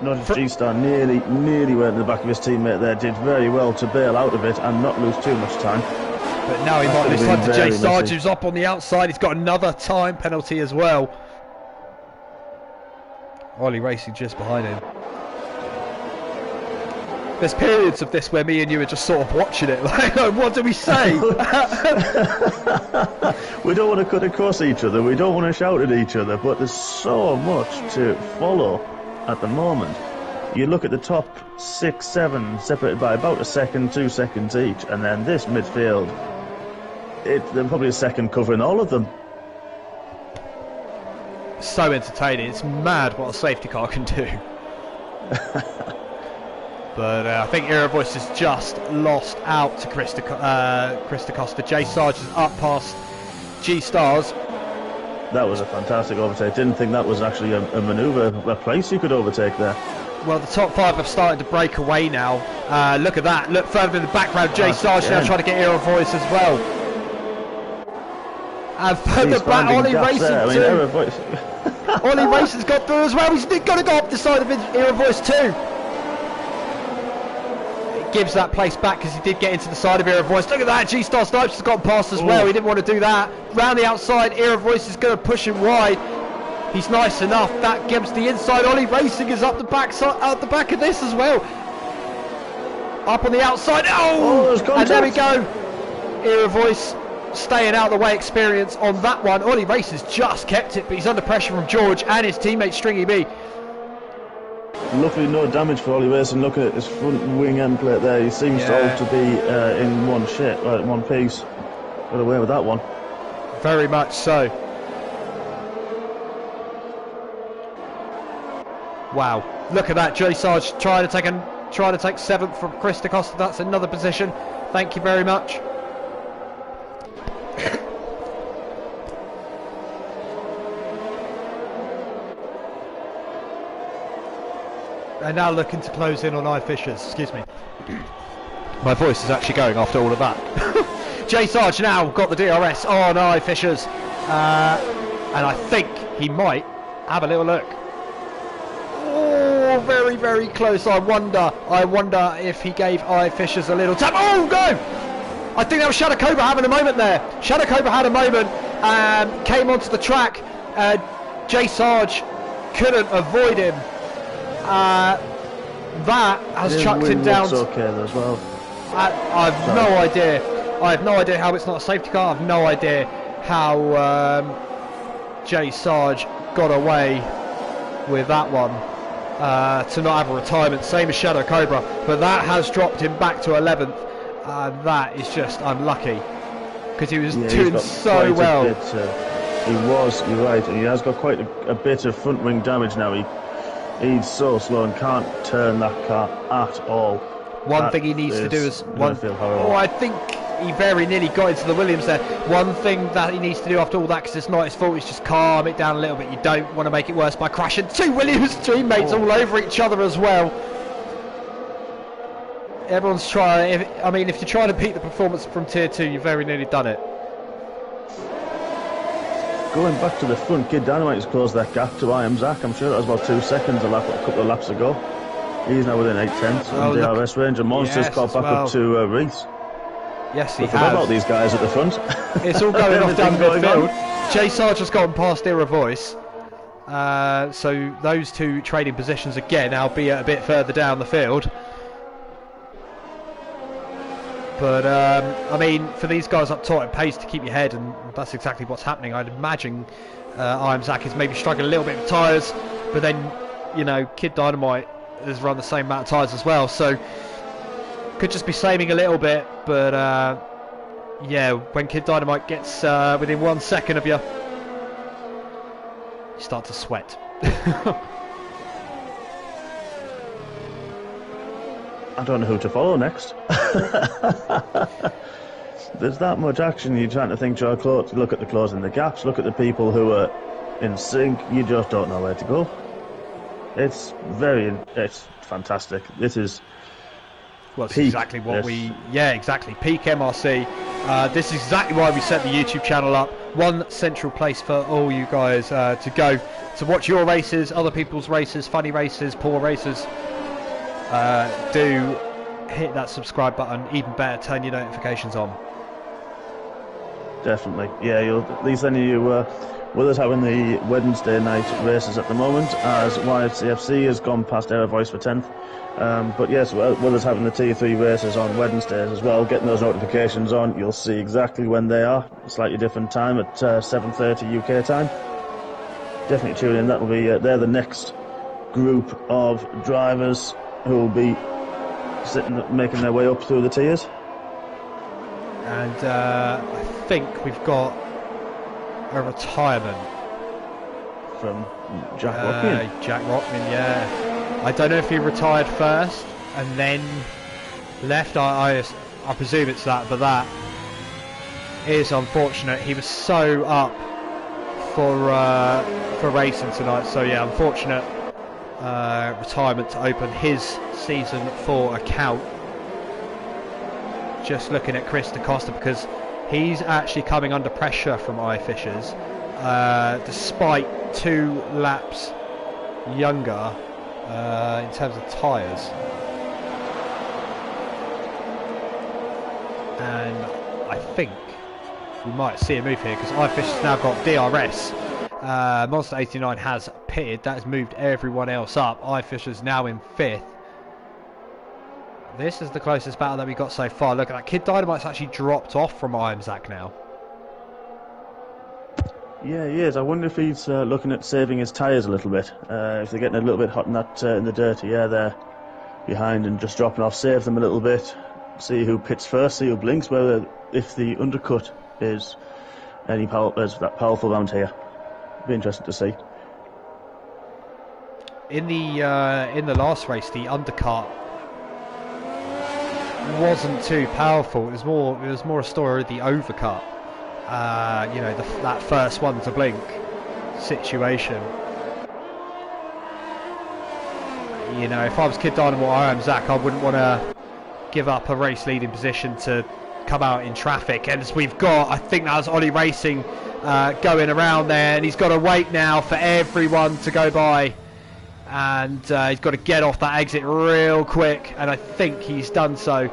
Notice G-Star nearly went in the back of his teammate there. Did very well to bail out of it and not lose too much time. But now he might lose time to Jay Sarge, who's up on the outside. He's got another time penalty as well. Ollie Racing just behind him. There's periods of this where me and you are just sort of watching it. Like, what do we say? We don't want to cut across each other. We don't want to shout at each other. But there's so much to follow at the moment. You look at the top 6, 7 separated by about a second, 2 seconds each, and then this midfield, they're probably a second covering all of them. So entertaining. It's mad what a safety car can do. But I think Era Voice has just lost out to Chris DaCosta. Jay Sarge is up past G-Stars. That was a fantastic overtake. Didn't think that was actually a manoeuvre, a place you could overtake there. Well, the top 5 have started to break away now. Look at that. Look further in the background. Jay Sarge now trying to get Era Voice as well. And further back, Ollie Racing too. Ollie Racing's got through as well. He's got to go up the side of Era Voice too. It gives that place back because he did get into the side of Era Voice. Look at that. G-Star Snipes has got past as well. He didn't want to do that. Round the outside, Era Voice is going to push him wide. He's nice enough. That gives the inside. Ollie Racing is up the back of this as well. Up on the outside. And there we go. Era Voice staying out of the way experience on that one. Ollie Racing's just kept it, but he's under pressure from George and his teammate Stringy B. luckily no damage for Ollie Racing. Look at his front wing end plate there. He seems all to be in one piece. Got away with that one. Very much so. Wow, look at that. Jay Sarge trying to take 7th from Chris DeCosta. That's another position. Thank you very much. And now looking to close in on I Fishers. Excuse me. My voice is actually going after all of that. Jay Sarge now got the DRS on I Fishers. And I think he might have a little look. Oh, very, very close. I wonder if he gave I Fishers a little tap. Oh, no! I think that was Shadow Cobra having a moment there. Shadow Cobra had a moment, came onto the track. Jay Sarge couldn't avoid him. That has chucked him down. Okay as well. I have no idea. I have no idea how it's not a safety car. I have no idea how Jay Sarge got away with that one. To not have a retirement, same as Shadow Cobra, but that has dropped him back to 11th. That is just unlucky because he was doing so well. You're right, and he has got quite a bit of front wing damage now. He's so slow and can't turn that car at all. One thing he needs to do is I think he very nearly got into the Williams there. One thing that he needs to do after all that, because it's not his fault, is just calm it down a little bit. You don't want to make it worse by crashing two Williams teammates all over each other as well. Everyone's trying. If you're trying to beat the performance from Tier 2, you've very nearly done it. Going back to the front, Kid Dynamite has closed that gap to I Am Zach. I'm sure that was about 2 seconds a couple of laps ago. He's now within 8/10 on DRS range, and Monster's got back up to Reese. Yes, he has. Forgot about these guys at the front. It's all going off down midfield. Jay Sarge has gone past Era Voice. So those two trading positions again, albeit a bit further down the field. But, for these guys up top, it pays to keep your head, and that's exactly what's happening. I'd imagine I Am Zach is maybe struggling a little bit with tyres, but then, Kid Dynamite has run the same amount of tyres as well, so could just be saving a little bit, but, when Kid Dynamite gets within 1 second of you, you start to sweat. I don't know who to follow next. There's that much action. You're trying to think, look at the closing the gaps, look at the people who are in sync. You just don't know where to go. It's fantastic. This is exactly what exactly. Peak MRC. This is exactly why we set the YouTube channel up. One central place for all you guys to go to watch your races, other people's races, funny races, poor races. Do hit that subscribe button. Even better, turn your notifications on. Definitely, yeah. At least any of you with us having the Wednesday night races at the moment, as YFCFC has gone past Air Voice for 10th. But yes, with us having the Tier 3 races on Wednesdays as well, getting those notifications on, you'll see exactly when they are. Slightly different time at 7:30 UK time. Definitely tune in. That will be they're the next group of drivers who will be making their way up through the tiers. And I think we've got a retirement from Jack Rockman. Jack Rockman, yeah. I don't know if he retired first and then left. I presume it's that, but that is unfortunate. He was so up for racing tonight. So yeah, unfortunate retirement to open his season 4 account. Just looking at Chris DeCosta, because he's actually coming under pressure from I Fishers, despite 2 laps younger in terms of tyres. And I think we might see a move here, because I Fishers now got DRS. Monster 89 has pitted. That has moved everyone else up. I Fishers now in 5th. This is the closest battle that we got so far. Look at that. Kid Dynamite's actually dropped off from I Am Zach now. Yeah, he is. I wonder if he's looking at saving his tyres a little bit. If they're getting a little bit hot in that in the dirty air there behind and just dropping off, save them a little bit. See who pits first, see who blinks, whether if the undercut is that powerful round here. Be interesting to see. In the last race, the undercut wasn't too powerful. It was more a story of the overcut. You know, that first one to blink situation. You know, if I was Kid Dynamo or I am Zach, I wouldn't want to give up a race leading position to come out in traffic. And as we've got, I think that was Ollie Racing going around there, and he's got to wait now for everyone to go by, and he's got to get off that exit real quick, and I think he's done so.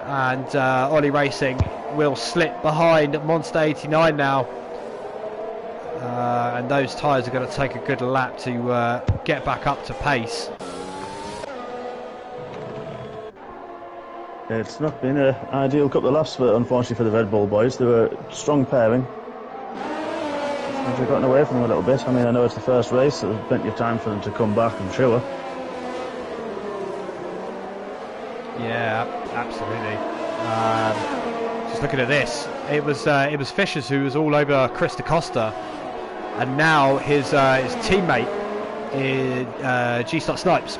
And Ollie Racing will slip behind Monster 89 now, and those tyres are going to take a good lap to get back up to pace. It's not been an ideal couple of laps, unfortunately, for the Red Bull boys. They were a strong pairing. They've gotten away from them a little bit. I mean, I know it's the first race, so there's plenty of time for them to come back, I'm sure. Yeah, absolutely. Just looking at this, it was Fishers who was all over Chris DaCosta, and now his teammate is G-Star Snipes,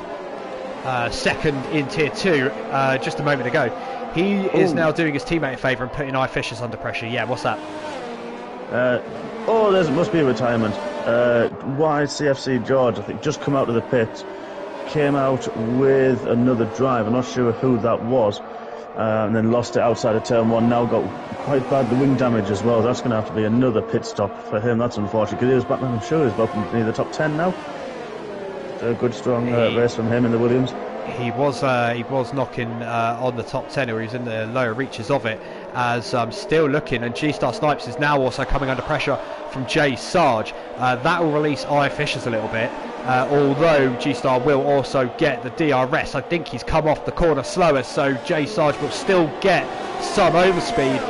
second in Tier 2 just a moment ago. He is now doing his teammate a favour and putting I Fishers under pressure. Yeah, what's that? There must be a retirement. YCFC George, I think, just come out of the pit, came out with another drive. I'm not sure who that was, and then lost it outside of turn 1. Now got quite bad the wing damage as well. That's going to have to be another pit stop for him. That's unfortunate, because he was back, I'm sure he was back near the top 10 now. A good strong race from him in the Williams. He was knocking on the top 10, or he's in the lower reaches of it, as I'm still looking, and G-Star Snipes is now also coming under pressure from Jay Sarge. That will release I Fishers a little bit, although G-Star will also get the DRS. I think he's come off the corner slower, so Jay Sarge will still get some overspeed.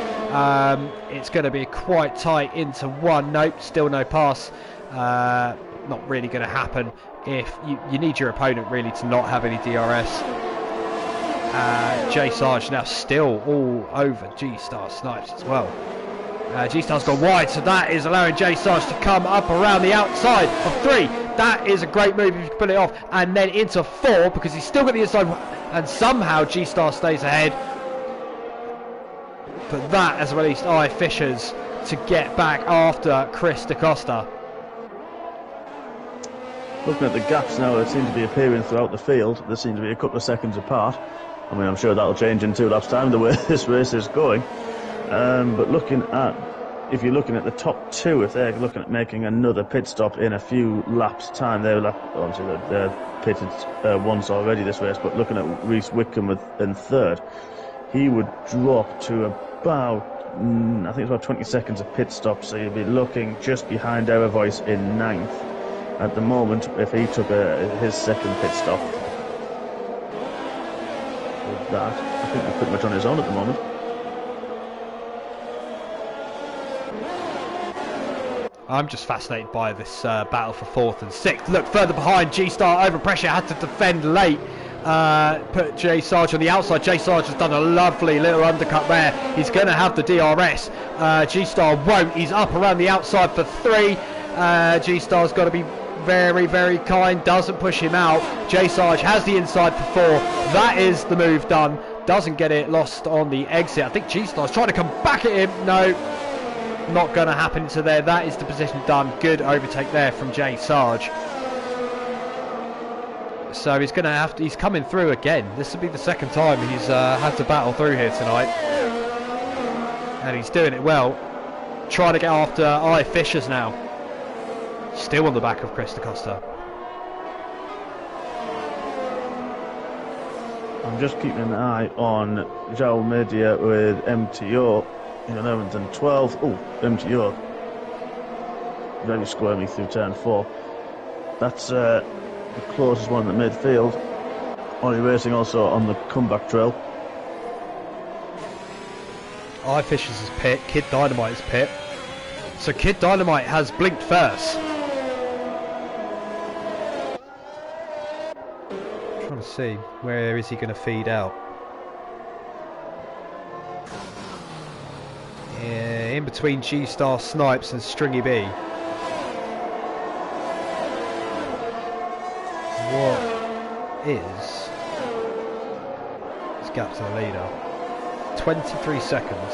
It's going to be quite tight into one. Nope, still no pass. Not really going to happen. If you need your opponent really to not have any DRS. Jay Sarge now still all over G-Star Snipes as well. G-Star's gone wide, so that is allowing Jay Sarge to come up around the outside of 3. That is a great move if you can pull it off, and then into 4, because he's still got the inside, and somehow G-Star stays ahead. But that has released I Fishers to get back after Chris DaCosta. Looking at the gaps now that seem to be appearing throughout the field, they seem to be a couple of seconds apart. I mean, I'm sure that'll change in 2 laps' time, the way this race is going. But if you're looking at the top 2, if they're looking at making another pit stop in a few laps' time, obviously they're pitted once already this race, but looking at Reese Whitcomb in 3rd, he would drop to about, I think it's about 20 seconds of pit stop, so you'd be looking just behind Error Voice in 9th. At the moment, if he took his second pit stop, with that, I think he's pretty much on his own at the moment. I'm just fascinated by this battle for 4th and 6th. Look, further behind, G-Star over pressure, had to defend late. Put Jay Sarge on the outside. Jay Sarge has done a lovely little undercut there. He's going to have the DRS. G-Star won't. He's up around the outside for 3. G-Star's got to be very, very kind, doesn't push him out. Jay Sarge has the inside for 4. That is the move done. Doesn't get it, lost on the exit. I think G-Star's trying to come back at him. No, not going to happen to there. That is the position done. Good overtake there from Jay Sarge. So he's going to have to, he's coming through again. This will be the second time he's had to battle through here tonight. And he's doing it well. Trying to get after I Fishers now. Still on the back of Chris DaCosta. I'm just keeping an eye on Joel Media with MTO in 11th and 12th. Oh, MTO. Very squirmy through turn 4. That's the closest one in the midfield. Ollie Racing also on the comeback trail. I Fishers is pit. Kid Dynamite is pit. So Kid Dynamite has blinked first. Trying to see, where is he going to feed out? Yeah, in between G-Star Snipes and Stringy B. What is his gap to the leader? 23 seconds.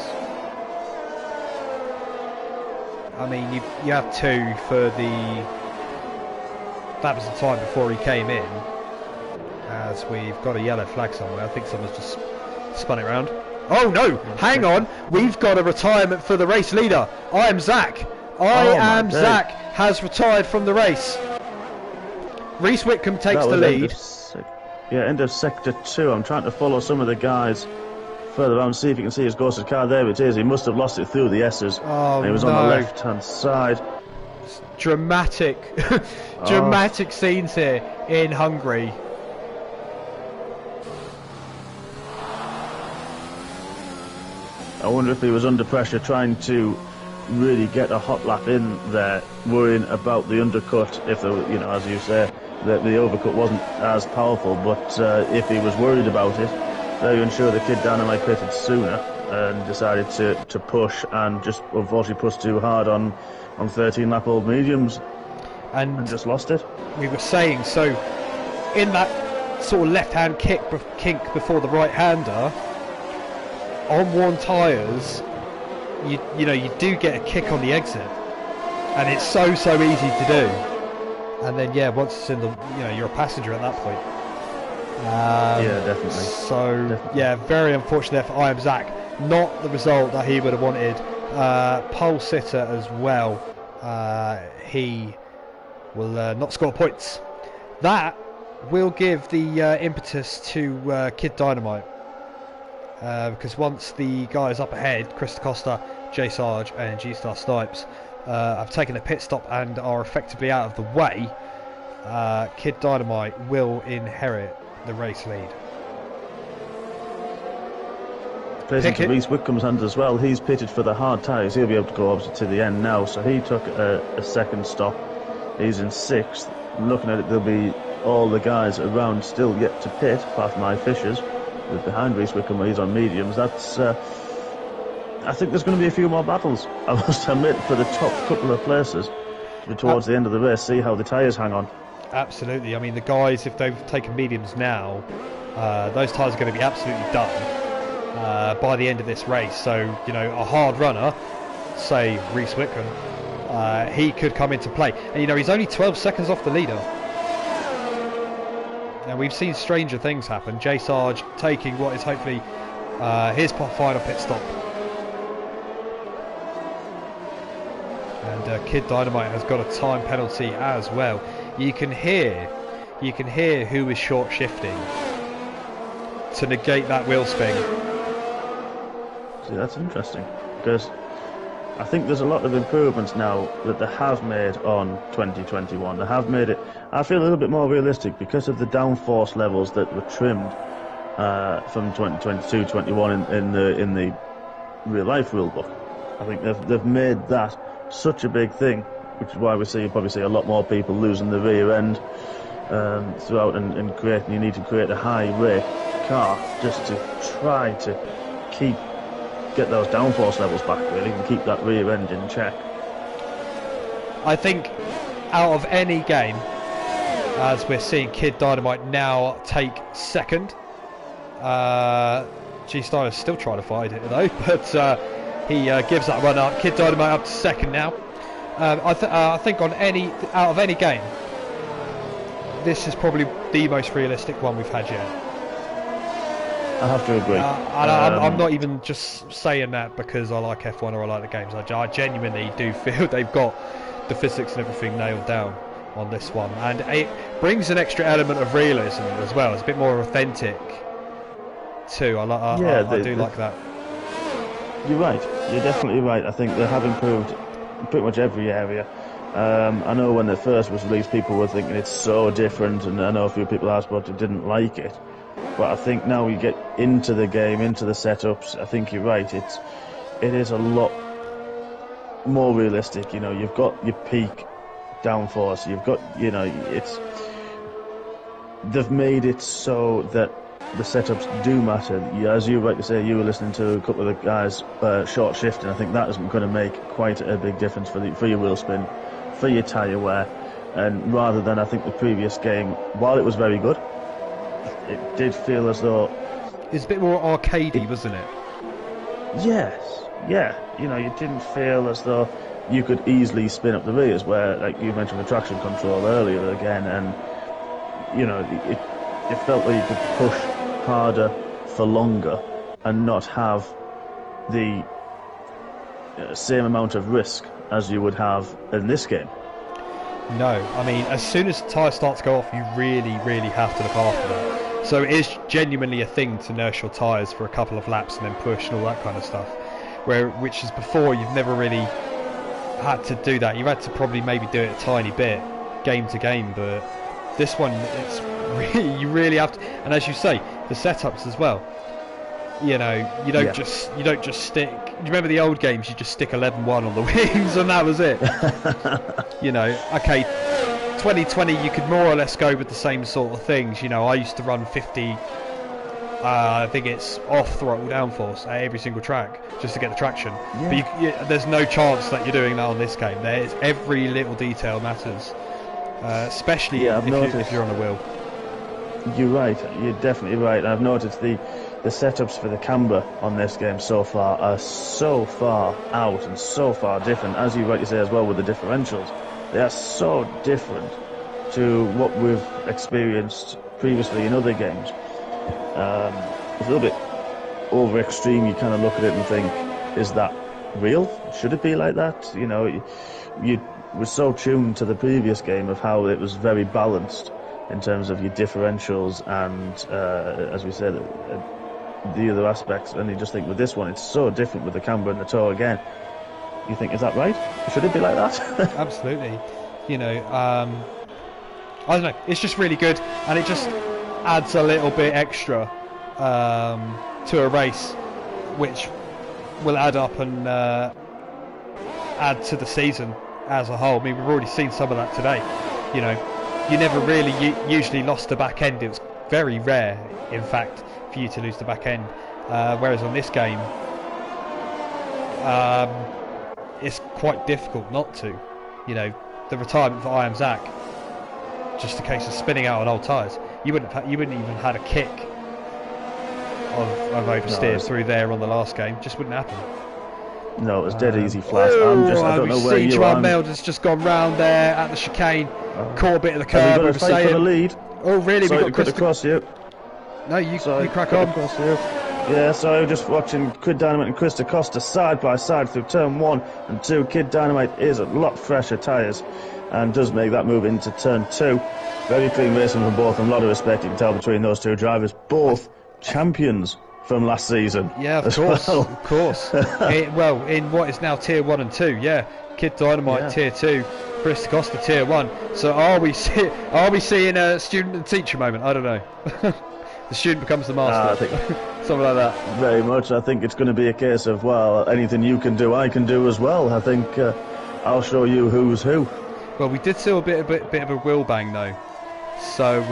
I mean, you have 2 for the... That was the time before he came in. As we've got a yellow flag somewhere. I think someone's just spun it around. Oh no! Hang on! We've got a retirement for the race leader. I am Zach. Zach has retired from the race. Reese Whitcomb takes the lead. End of sector 2. I'm trying to follow some of the guys further on, see if you can see his ghosted car. There it is. He must have lost it through the S's. Oh, and he was on the left hand side. Dramatic dramatic scenes here in Hungary. I wonder if he was under pressure trying to really get a hot lap in there, worrying about the undercut. If the, as you say, that the overcut wasn't as powerful, but if he was worried about it, very unsure the Kid Dynamite pitted sooner and decided to push and just unfortunately pushed too hard on 13 lap old mediums and just lost it. We were saying, so in that sort of left hand kink before the right hander, on worn tyres, you do get a kick on the exit, and it's so easy to do. And then once it's in the, you're a passenger at that point. Yeah, definitely. So definitely. Very unfortunate there for I Am Zach. Not the result that he would have wanted. Pole sitter as well. He will not score points. That will give the impetus to Kid Dynamite. Because once the guys up ahead, Chris Costa, J Sarge and G-Star Snipes have taken a pit stop and are effectively out of the way, Kid Dynamite will inherit the race lead. Plays into Reese Whitcomb's hands as well. He's pitted for the hard tyres. He'll be able to go obviously to the end now, so he took a second stop. He's in 6th. Looking at it, there'll be all the guys around still yet to pit, apart from my Fishers. With behind Reese Whitcomb where he's on mediums. That's I think there's going to be a few more battles, I must admit, for the top couple of places towards the end of the race. See how the tyres hang on. Absolutely. I mean, the guys, if they've taken mediums now, those tyres are going to be absolutely done by the end of this race. So a hard runner, say Reese Whitcomb, he could come into play, and he's only 12 seconds off the leader. Now we've seen stranger things happen. J Sarge taking what is hopefully his final pit stop, and Kid Dynamite has got a time penalty as well. You can hear who is short shifting to negate that wheel spin. See, that's interesting, because I think there's a lot of improvements now that they have made on 2021. They have made it, I feel, a little bit more realistic because of the downforce levels that were trimmed from 2022-21 in the real life rulebook. I think they've made that such a big thing, which is why you probably see a lot more people losing the rear end throughout and creating. You need to create a high rake car just to try to get those downforce levels back, really, and keep that rear end in check. I think out of any game, as we're seeing Kid Dynamite now take second, G-Star is still trying to fight it though, but he gives that run up. Kid Dynamite up to second now. I think out of any game, this is probably the most realistic one we've had yet. I have to agree. I'm not even just saying that because I like F1 or I like the games. I genuinely do feel they've got the physics and everything nailed down on this one, and it brings an extra element of realism as well. It's a bit more authentic too. I do like that. You're right. You're definitely right. I think they have improved pretty much every area. I know when it first was released, people were thinking it's so different, and I know a few people asked about it, didn't like it. But I think now we get into the game, into the setups, I think you're right. It is a lot more realistic. You know, you've got your peak downforce. You've got, you know, they've made it so that the setups do matter. As you rightly say, you were listening to a couple of the guys short shift, and I think that is going to make quite a big difference for your wheel spin, for your tyre wear, and rather than, I think, the previous game, while it was very good, it did feel as though it's a bit more arcadey, wasn't it? Yes, yeah. You know, you didn't feel as though you could easily spin up the rears, where, like you mentioned, the traction control earlier again, and you know, it felt like you could push harder for longer and not have the same amount of risk as you would have in this game. No, I mean, as soon as the tyre starts to go off, you really have to look after that. So it is genuinely a thing to nurse your tyres for a couple of laps and then push and all that kind of stuff. Which is before, you've never really had to do that. You had to probably maybe do it a tiny bit, game to game, but this one, it's really, you really have to. And as you say, the setups as well. You know, you don't just stick. Do you remember the old games? You just stick 11-1 on the wings, and that was it. You know, okay, 2020, you could more or less go with the same sort of things. You know, I used to run 50. I think it's off throttle downforce at every single track just to get the traction. Yeah. But there's no chance that you're doing that on this game. There's every little detail matters, especially if you're on a wheel. You're right. You're definitely right. I've noticed the setups for the camber on this game so far are so far out and so far different. As you rightly say as well with the differentials, they are so different to what we've experienced previously in other games. It's a little bit over extreme. You kind of look at it and think, is that real? Should it be like that? You know, you were so tuned to the previous game of how it was very balanced in terms of your differentials and, as we said, the other aspects, and you just think with this one it's so different with the camber and the toe again. You think, is that right? Should it be like that? Absolutely. You know, I don't know, it's just really good, and it just adds a little bit extra to a race, which will add up and add to the season as a whole. I mean, we've already seen some of that today. You know, you never really usually lost the back end. It was very rare, in fact, for you to lose the back end, whereas on this game it's quite difficult not to. You know, the retirement for I Am Zach, just a case of spinning out on old tyres. You wouldn't even had a kick of oversteer through there on the last game. Just wouldn't happen. No, it was dead easy flat. I don't know where you are. Joan has just gone round there at the chicane, caught a bit of the curb. We've got to fight for the lead. Oh really? Sorry, we've got cut across you. No, you crack on. Across you. Yeah, so just watching Kid Dynamite and Chris DaCosta side by side through turn 1 and 2. Kid Dynamite is a lot fresher tyres and does make that move into turn 2. Very clean racing from both, and a lot of respect you can tell between those two drivers. Both champions from last season. Yeah, of course. Well. Of course. In what is now tier 1 and 2, yeah. Kid Dynamite tier 2, Chris DaCosta tier 1. So are we seeing a student and teacher moment? I don't know. The student becomes the master. I think something like that. Very much. I think it's going to be a case of, well, anything you can do, I can do as well. I think I'll show you who's who. Well, we did see a bit of a wheel bang though. So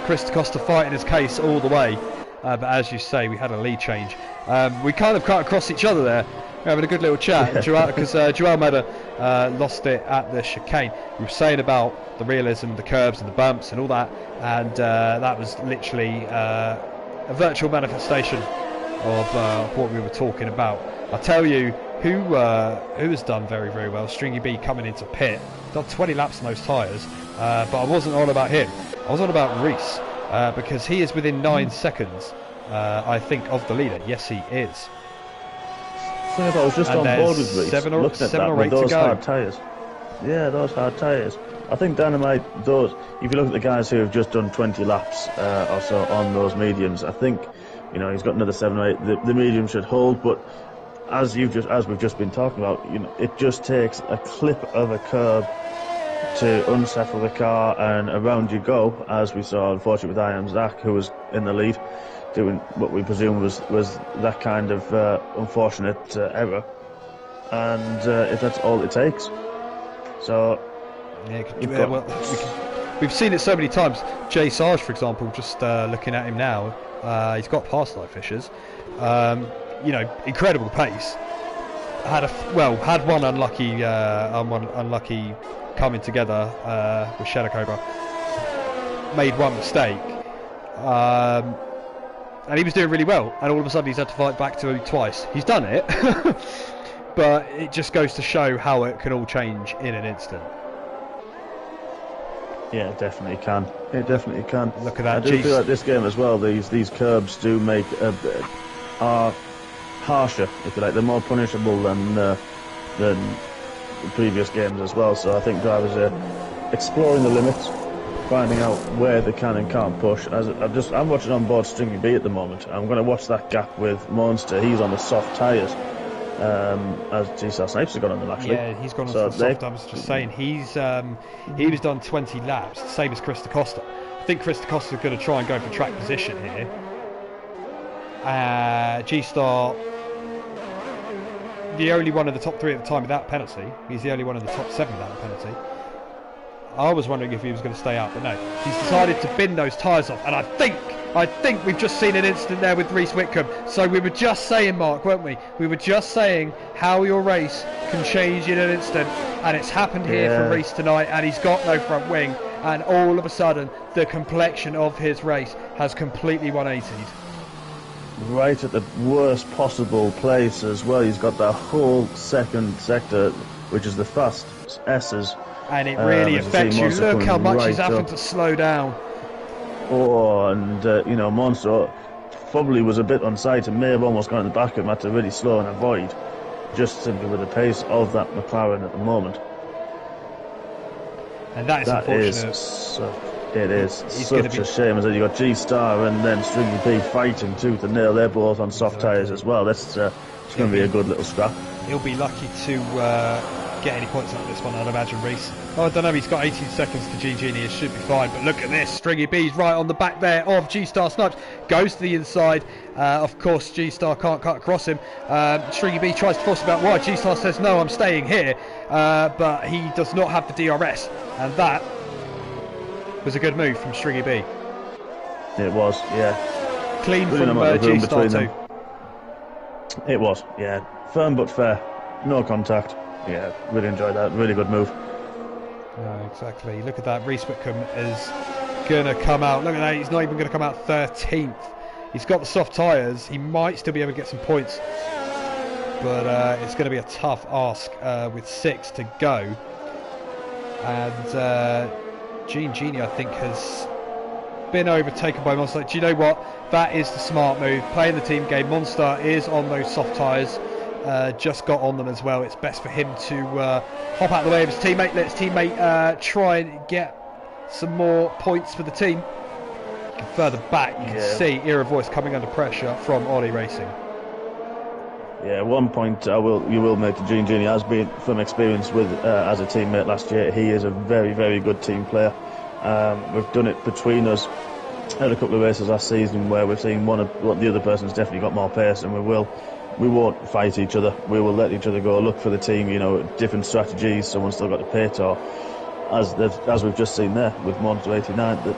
Chris DaCosta fighting his case all the way. But as you say, we had a lead change. We kind of cut across each other there. We're having a good little chat because Joel Madder lost it at the chicane. We were saying about the realism, the curbs and the bumps and all that, and that was literally a virtual manifestation of what we were talking about. I'll tell you who has done very, very well. Stringy B coming into pit, done 20 laps on those tyres, but I wasn't on about him. I was on about Reese because he is within 9 seconds, I think, of the leader. Yes, he is. I was just on board with Reese, seven or eight those to go. hard tyres. Yeah, those hard tyres. I think Dynamite, if you look at the guys who have just done 20 laps or so on those mediums, I think, you know, he's got another 7 or 8. The medium should hold, but as we've just been talking about, you know, it just takes a clip of a curb to unsettle the car, and around you go, as we saw, unfortunately, with I Am Zach, who was in the lead, doing what we presume was that kind of unfortunate error. and if that's all it takes. So we've seen it so many times. Jay Sarge, for example, just looking at him now, he's got past light fishers. You know, incredible pace. Had one unlucky coming together with Shadow Cobra. Made one mistake, and he was doing really well. And all of a sudden, he's had to fight back to him twice. He's done it, but it just goes to show how it can all change in an instant. Yeah, it definitely can. It definitely can. Look at that. I do feel like this game as well. These curbs do make are harsher, if you like. They're more punishable than the previous games as well. So I think drivers are exploring the limits, finding out where they can and can't push. I'm watching on board Stringy B at the moment. I'm going to watch that gap with Monster. He's on the soft tyres. As G-Star Snipes has gone on them actually. Yeah, he's gone on the soft. I was just saying he was done 20 laps, same as Chris Costa. I think Chris Costa is going to try and go for track position here. G-Star, the only one of the top 3 at the time without penalty. He's the only one of the top 7 without a penalty. I was wondering if he was going to stay out, but no. He's decided to bin those tyres off, and I think we've just seen an incident there with Reese Whitcomb. So we were just saying, Mark, weren't we? We were just saying how your race can change in an instant, and it's happened here for Reese tonight, and he's got no front wing, and all of a sudden the complexion of his race has completely 180'd. Right at the worst possible place as well. He's got that whole second sector, which is the fast S's. And it really affects you. Look how much he's having to slow down. Oh, and Monster probably was a bit on sight and may have almost gone in the back of him, had to really slow and avoid, just simply with the pace of that McLaren at the moment. And that is unfortunate. It is such a shame. As you got G-Star and then Stringy P fighting tooth and nail. They're both on soft tyres as well. It's going to be a good little scrap. He'll be lucky to get any points out of this one, I'd imagine, Reese. Oh, I don't know, he's got 18 seconds to Genie, it should be fine, but look at this, Stringy B's right on the back there of G-Star Snipes, goes to the inside, of course G-Star can't cut across him, Stringy B tries to force him out wide, G-Star says no, I'm staying here, but he does not have the DRS, and that was a good move from Stringy B. It was, yeah. Clean from G-Star too. It was, yeah, firm but fair, no contact. Yeah, really enjoyed that. Really good move. No, exactly. Look at that. Reese Whitcomb is going to come out. Look at that. He's not even going to come out 13th. He's got the soft tyres. He might still be able to get some points. But it's going to be a tough ask with 6 to go. And Genie, I think, has been overtaken by Monster. Do you know what? That is the smart move. Playing the team game. Monster is on those soft tyres. Just got on them as well. It's best for him to hop out of the way of his teammate. Let his teammate try and get some more points for the team. Further back, you can see Era Voice coming under pressure from Ollie Racing. Yeah, one point you will make to Genie has been from experience with as a teammate last year. He is a very, very good team player. We've done it between us. Had a couple of races last season where we've seen the other person's definitely got more pace, and we won't fight each other. We will let each other go, look for the team, different strategies. Someone's still got the pit, or as we've just seen there with Monster 89,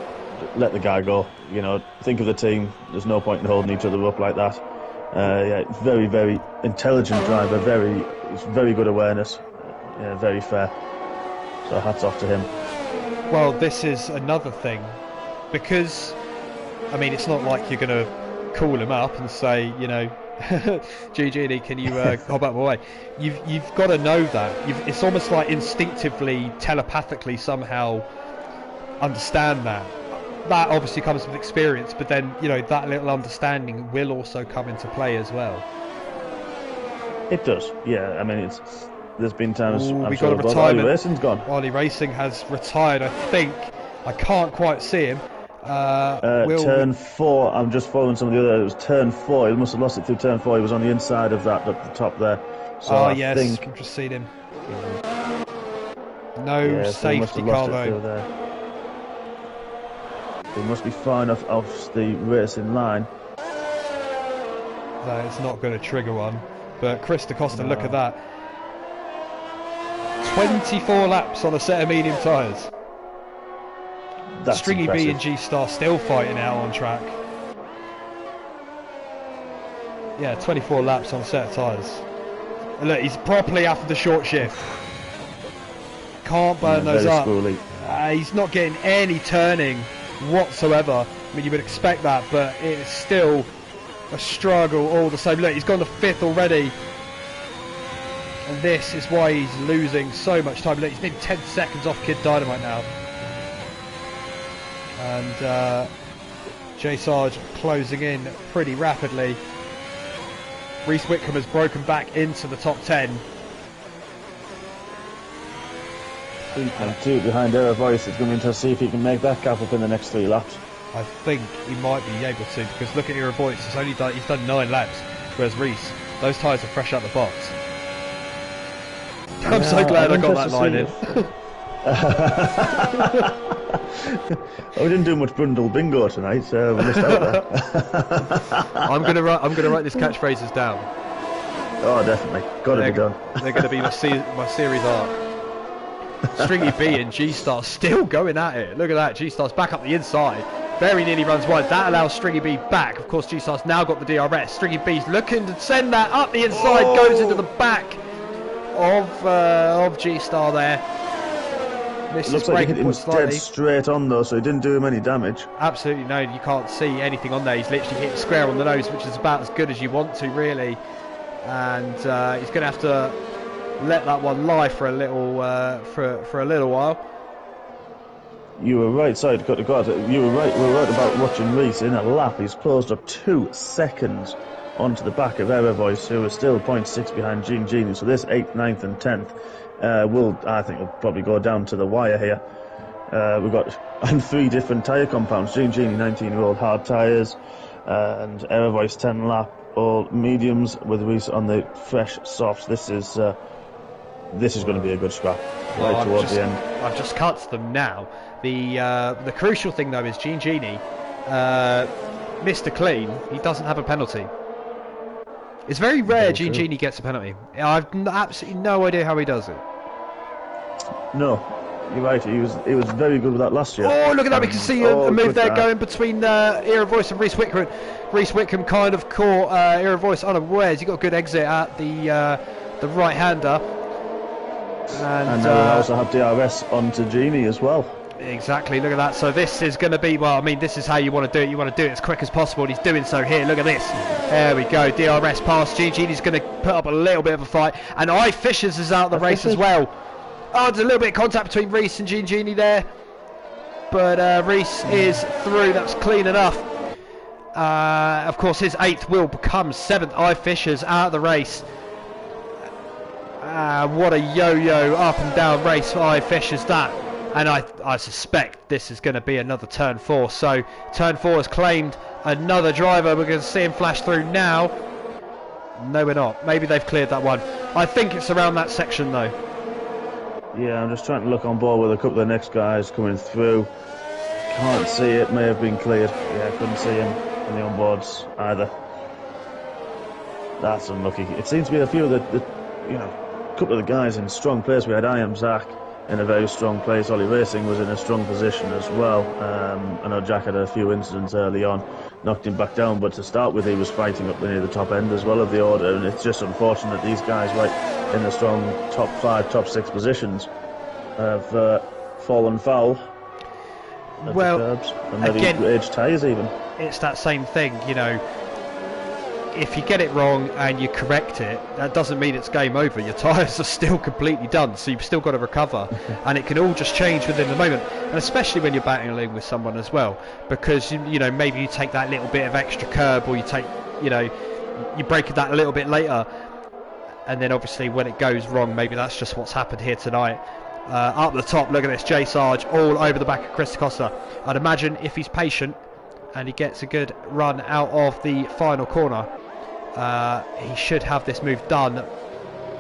let the guy go. Think of the team. There's no point in holding each other up like that. Very, very intelligent driver. Very good awareness. Very fair. So hats off to him. Well, this is another thing, because it's not like you're going to call him up and say, Genie, can you hop out of my way? You've got to know that. It's almost like instinctively, telepathically somehow understand that. That obviously comes with experience, but then that little understanding will also come into play as well. It does, yeah. There's been times. We got a retirement. Ollie Racing's gone. Ollie Racing has retired. I think I can't quite see him. Turn 4, I'm just following some of the other. It was turn 4. He must have lost it through turn 4. He was on the inside of that at the top there. So I think I've just seen him. No safety car though. He must be fine off the racing line. No, it's not going to trigger one. But Chris Costa, look at that. 24 laps on a set of medium tyres. Stringy impressive. B and G-Star still fighting out on track. Yeah, 24 laps on a set of tyres. Look, he's properly after the short shift. Can't burn those up. He's not getting any turning whatsoever. I mean, you would expect that, but it's still a struggle all the same. Look, he's gone to 5th already. And this is why he's losing so much time. Look, he's nearly 10 seconds off Kid Dynamite now. And J Sarge closing in pretty rapidly. Reese Whitcomb has broken back into the top 10. 3.2 behind Error Voice. It's going to be interesting to see if he can make that gap up in the next 3 laps. I think he might be able to, because look at Error Voice. He's done 9 laps, whereas Reese, those tyres are fresh out the box. I'm so glad I got that line in. We didn't do much Brundle bingo tonight, so we missed out there. I'm gonna write this catchphrases down. Oh, definitely, got to be done. They're gonna be my series arc. Stringy B and G-Star still going at it. Look at that, G-Star's back up the inside. Very nearly runs wide. That allows Stringy B back. Of course, G-Star's now got the DRS. Stringy B's looking to send that up the inside, goes into the back of G-Star there. Looks like it was dead straight on though, so it didn't do him any damage. Absolutely no, you can't see anything on there. He's literally hit square on the nose, which is about as good as you want to, really. And he's going to have to let that one lie for a little for a little while. You were right, sorry to cut the cord. You were right. We were right about watching Reese in a lap. He's closed up 2 seconds onto the back of Error Voice, who is still 0.6 behind Gene Genie. So this 8th, 9th, and 10th. I think we'll probably go down to the wire here. We've got on 3 different tyre compounds. Gene Genie 19-year-old hard tyres, and Error Voice 10 lap all mediums with Reese on the fresh softs. This is going to be a good scrap right towards the end. I've just cut them now. The crucial thing though is Gene Genie, Mr. Clean. He doesn't have a penalty. It's very rare Gene Genie gets a penalty. I've absolutely no idea how he does it. No, you're right. He was very good with that last year. Oh, look at that! We can see a move there going between Era Voice and Reese Whitcomb. Reese Whitcomb kind of caught Era Voice unawares. He got a good exit at the right-hander. And we'll also have DRS onto Genie as well. Exactly, look at that. So this is going to be, well, I mean, this is how you want to do it. You want to do it as quick as possible, and he's doing so here. Look at this. There we go. DRS past Genie. He's going to put up a little bit of a fight. And I Fishers is out of the race as well. Oh, there's a little bit of contact between Reese and Genie there. But Reese is through. That's clean enough. Of course, his 8th will become 7th. I Fishers out of the race. What a yo-yo up and down race for I Fishers that. And I suspect this is going to be another turn 4. So turn 4 has claimed another driver. We're going to see him flash through now. No, we're not. Maybe they've cleared that one. I think it's around that section though. Yeah, I'm just trying to look on board with a couple of the next guys coming through. Can't see it. May have been cleared. Yeah, couldn't see him on the onboards either. That's unlucky. It seems to be a few of the couple of the guys in strong place. We had I Am Zach in a very strong place. Ollie Racing was in a strong position as well. I know Jack had a few incidents early on, knocked him back down, but to start with he was fighting up near the top end as well of the order, and it's just unfortunate these guys right in the strong top 5, top 6 positions have fallen foul at the curbs, and maybe aged tyres even. It's that same thing, if you get it wrong and you correct it, that doesn't mean it's game over. Your tyres are still completely done, so you've still got to recover, and it can all just change within the moment, and especially when you're battling with someone as well, because maybe you take that little bit of extra curb, or you take you break that a little bit later, and then obviously when it goes wrong, maybe that's just what's happened here tonight. Up the top, look at this, J Sarge all over the back of Chris Costa. I'd imagine if he's patient and he gets a good run out of the final corner, he should have this move done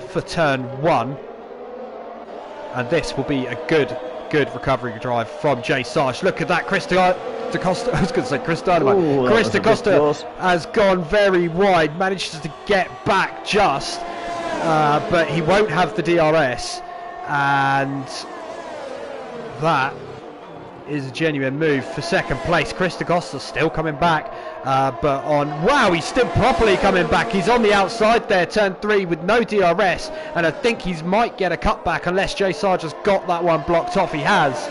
for turn 1, and this will be a good recovery drive from J Sarge. Look at that, Chris DaCosta. I was going to say Chris Dynamite. Chris DaCosta has gone very wide, manages to get back just, but he won't have the DRS, and that is a genuine move for second place. Chris DeCosta still coming back, but wow, he's still properly coming back. He's on the outside there, turn 3 with no DRS, and I think he might get a cutback unless Jay Sarge has got that one blocked off. He has.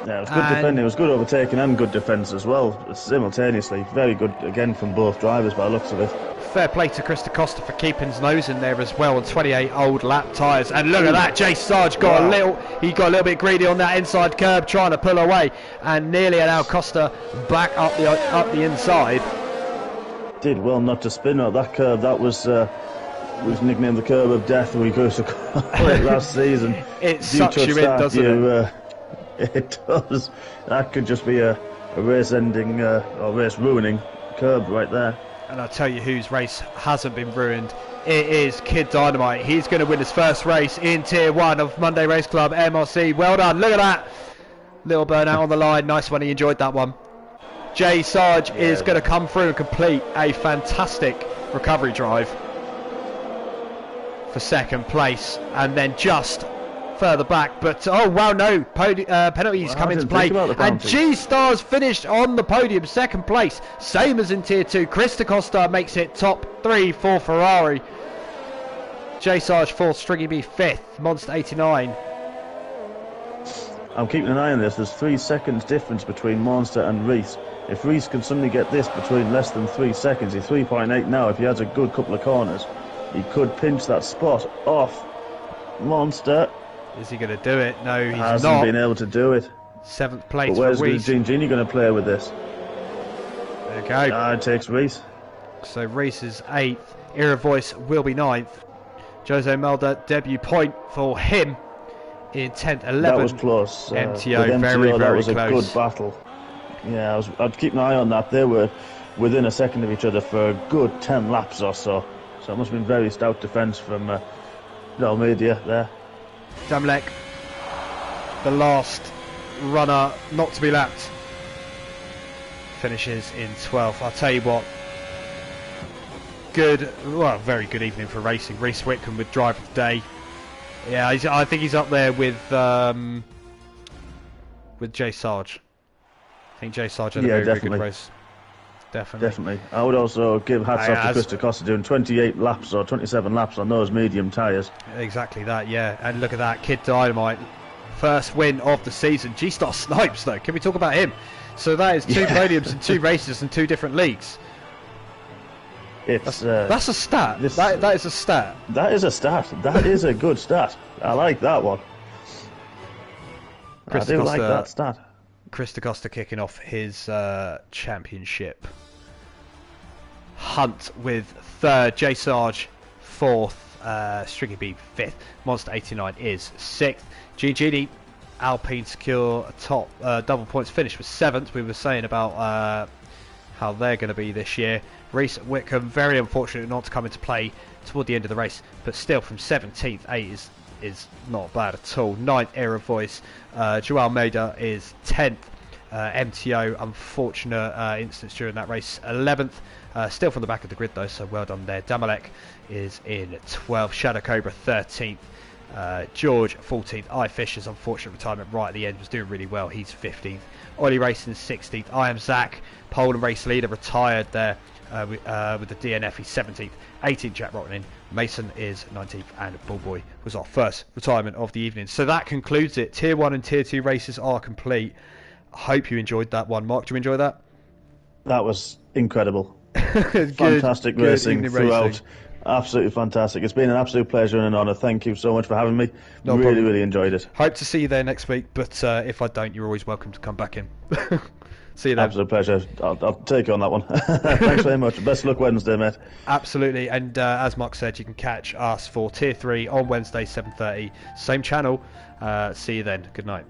Yeah, it was good defending, it was good overtaking and good defence as well, simultaneously. Very good again from both drivers by the looks of it. Fair play to Chris DeCosta for keeping his nose in there as well on 28 old lap tyres. And look at that, Jay Sarge got a little bit greedy on that inside curb, trying to pull away, and nearly allowed Costa back up the inside. Did well not to spin out that curb. That was nicknamed the curb of death. We could have called it last season. It sucks you in, doesn't it? It does. That could just be a race-ending or race-ruining curb right there. And I'll tell you whose race hasn't been ruined. It is Kid Dynamite. He's going to win his first race in Tier 1 of Monday Race Club MRC. Well done. Look at that. Little burnout on the line. Nice one. He enjoyed that one. Jay Sarge is going to come through and complete a fantastic recovery drive for second place. And then just further back, but oh wow, no penalties come into play, and G-Stars finished on the podium, second place, same as in Tier 2. Chris DeCosta makes it top 3 for Ferrari. J Sarge 4th, Stringy B 5th, Monster 89. I'm keeping an eye on this. There's 3 seconds difference between Monster and Reese. If Reese can suddenly get this between less than 3 seconds, he's 3.8 now. If he has a good couple of corners, he could pinch that spot off Monster. Is he going to do it? No, he's not. Hasn't been able to do it. 7th place but where's for Reese. Genie going to play with this? There you go. It takes Reese. So Reese is 8th. Era Voice will be 9th. Jose Melda, debut point for him in 10th, 11th. That was close. MTO, very, very that was close. A good battle. Yeah, I'd keep an eye on that. They were within a second of each other for a good 10 laps or so. So it must have been very stout defence from Almeida there. Damlek, the last runner not to be lapped, finishes in 12th. I'll tell you what, very good evening for racing. Reese Whitcomb with driver of the day. Yeah, I think he's up there with Jay Sarge. I think Jay Sarge had a very good race. Definitely. I would also give hats off to Chris DeCosta doing 28 laps or 27 laps on those medium tyres. Exactly that, yeah. And look at that, Kid Dynamite. First win of the season. G-Star Snipes, though. Can we talk about him? So that is 2 podiums in 2 races in 2 different leagues. That's a stat. That is a stat. That is a stat. That is a good stat. I like that one. I do like that stat. Chris DeCosta kicking off his championship hunt with 3rd, Jay Sarge 4th, Stringy B 5th, Monster 89 is 6th. Gini Alpine secure a top double points finish with 7th. We were saying about how they're going to be this year. Reese Whitcomb, very unfortunate not to come into play toward the end of the race, but still from 17th, 8 is not bad at all. 9th, Era Voice. Joao Almeida is 10th. MTO, unfortunate instance during that race, 11th. Still from the back of the grid though, so well done there. Damalek is in 12th. Shadow Cobra 13th. George 14th. I Fisher's unfortunate retirement right at the end was doing really well. He's 15th. Ollie Racing 16th. I am Zach, pole and race leader, retired there with the DNF. He's 17th. 18th, Jack Rottenin. Mason is 19th, and Bullboy was our first retirement of the evening. So that concludes it. Tier 1 and Tier 2 races are complete. I hope you enjoyed that one. Mark, do you enjoy that? That was incredible. Fantastic racing throughout. Absolutely fantastic. It's been an absolute pleasure and an honour. Thank you so much for having me. No problem. Really enjoyed it. Hope to see you there next week, but if I don't, you're always welcome to come back in. See you then. Absolute pleasure. I'll take you on that one. Thanks very much. Best of luck Wednesday, mate. Absolutely. And as Mark said, you can catch us for Tier 3 on Wednesday, 7:30. Same channel. See you then. Good night.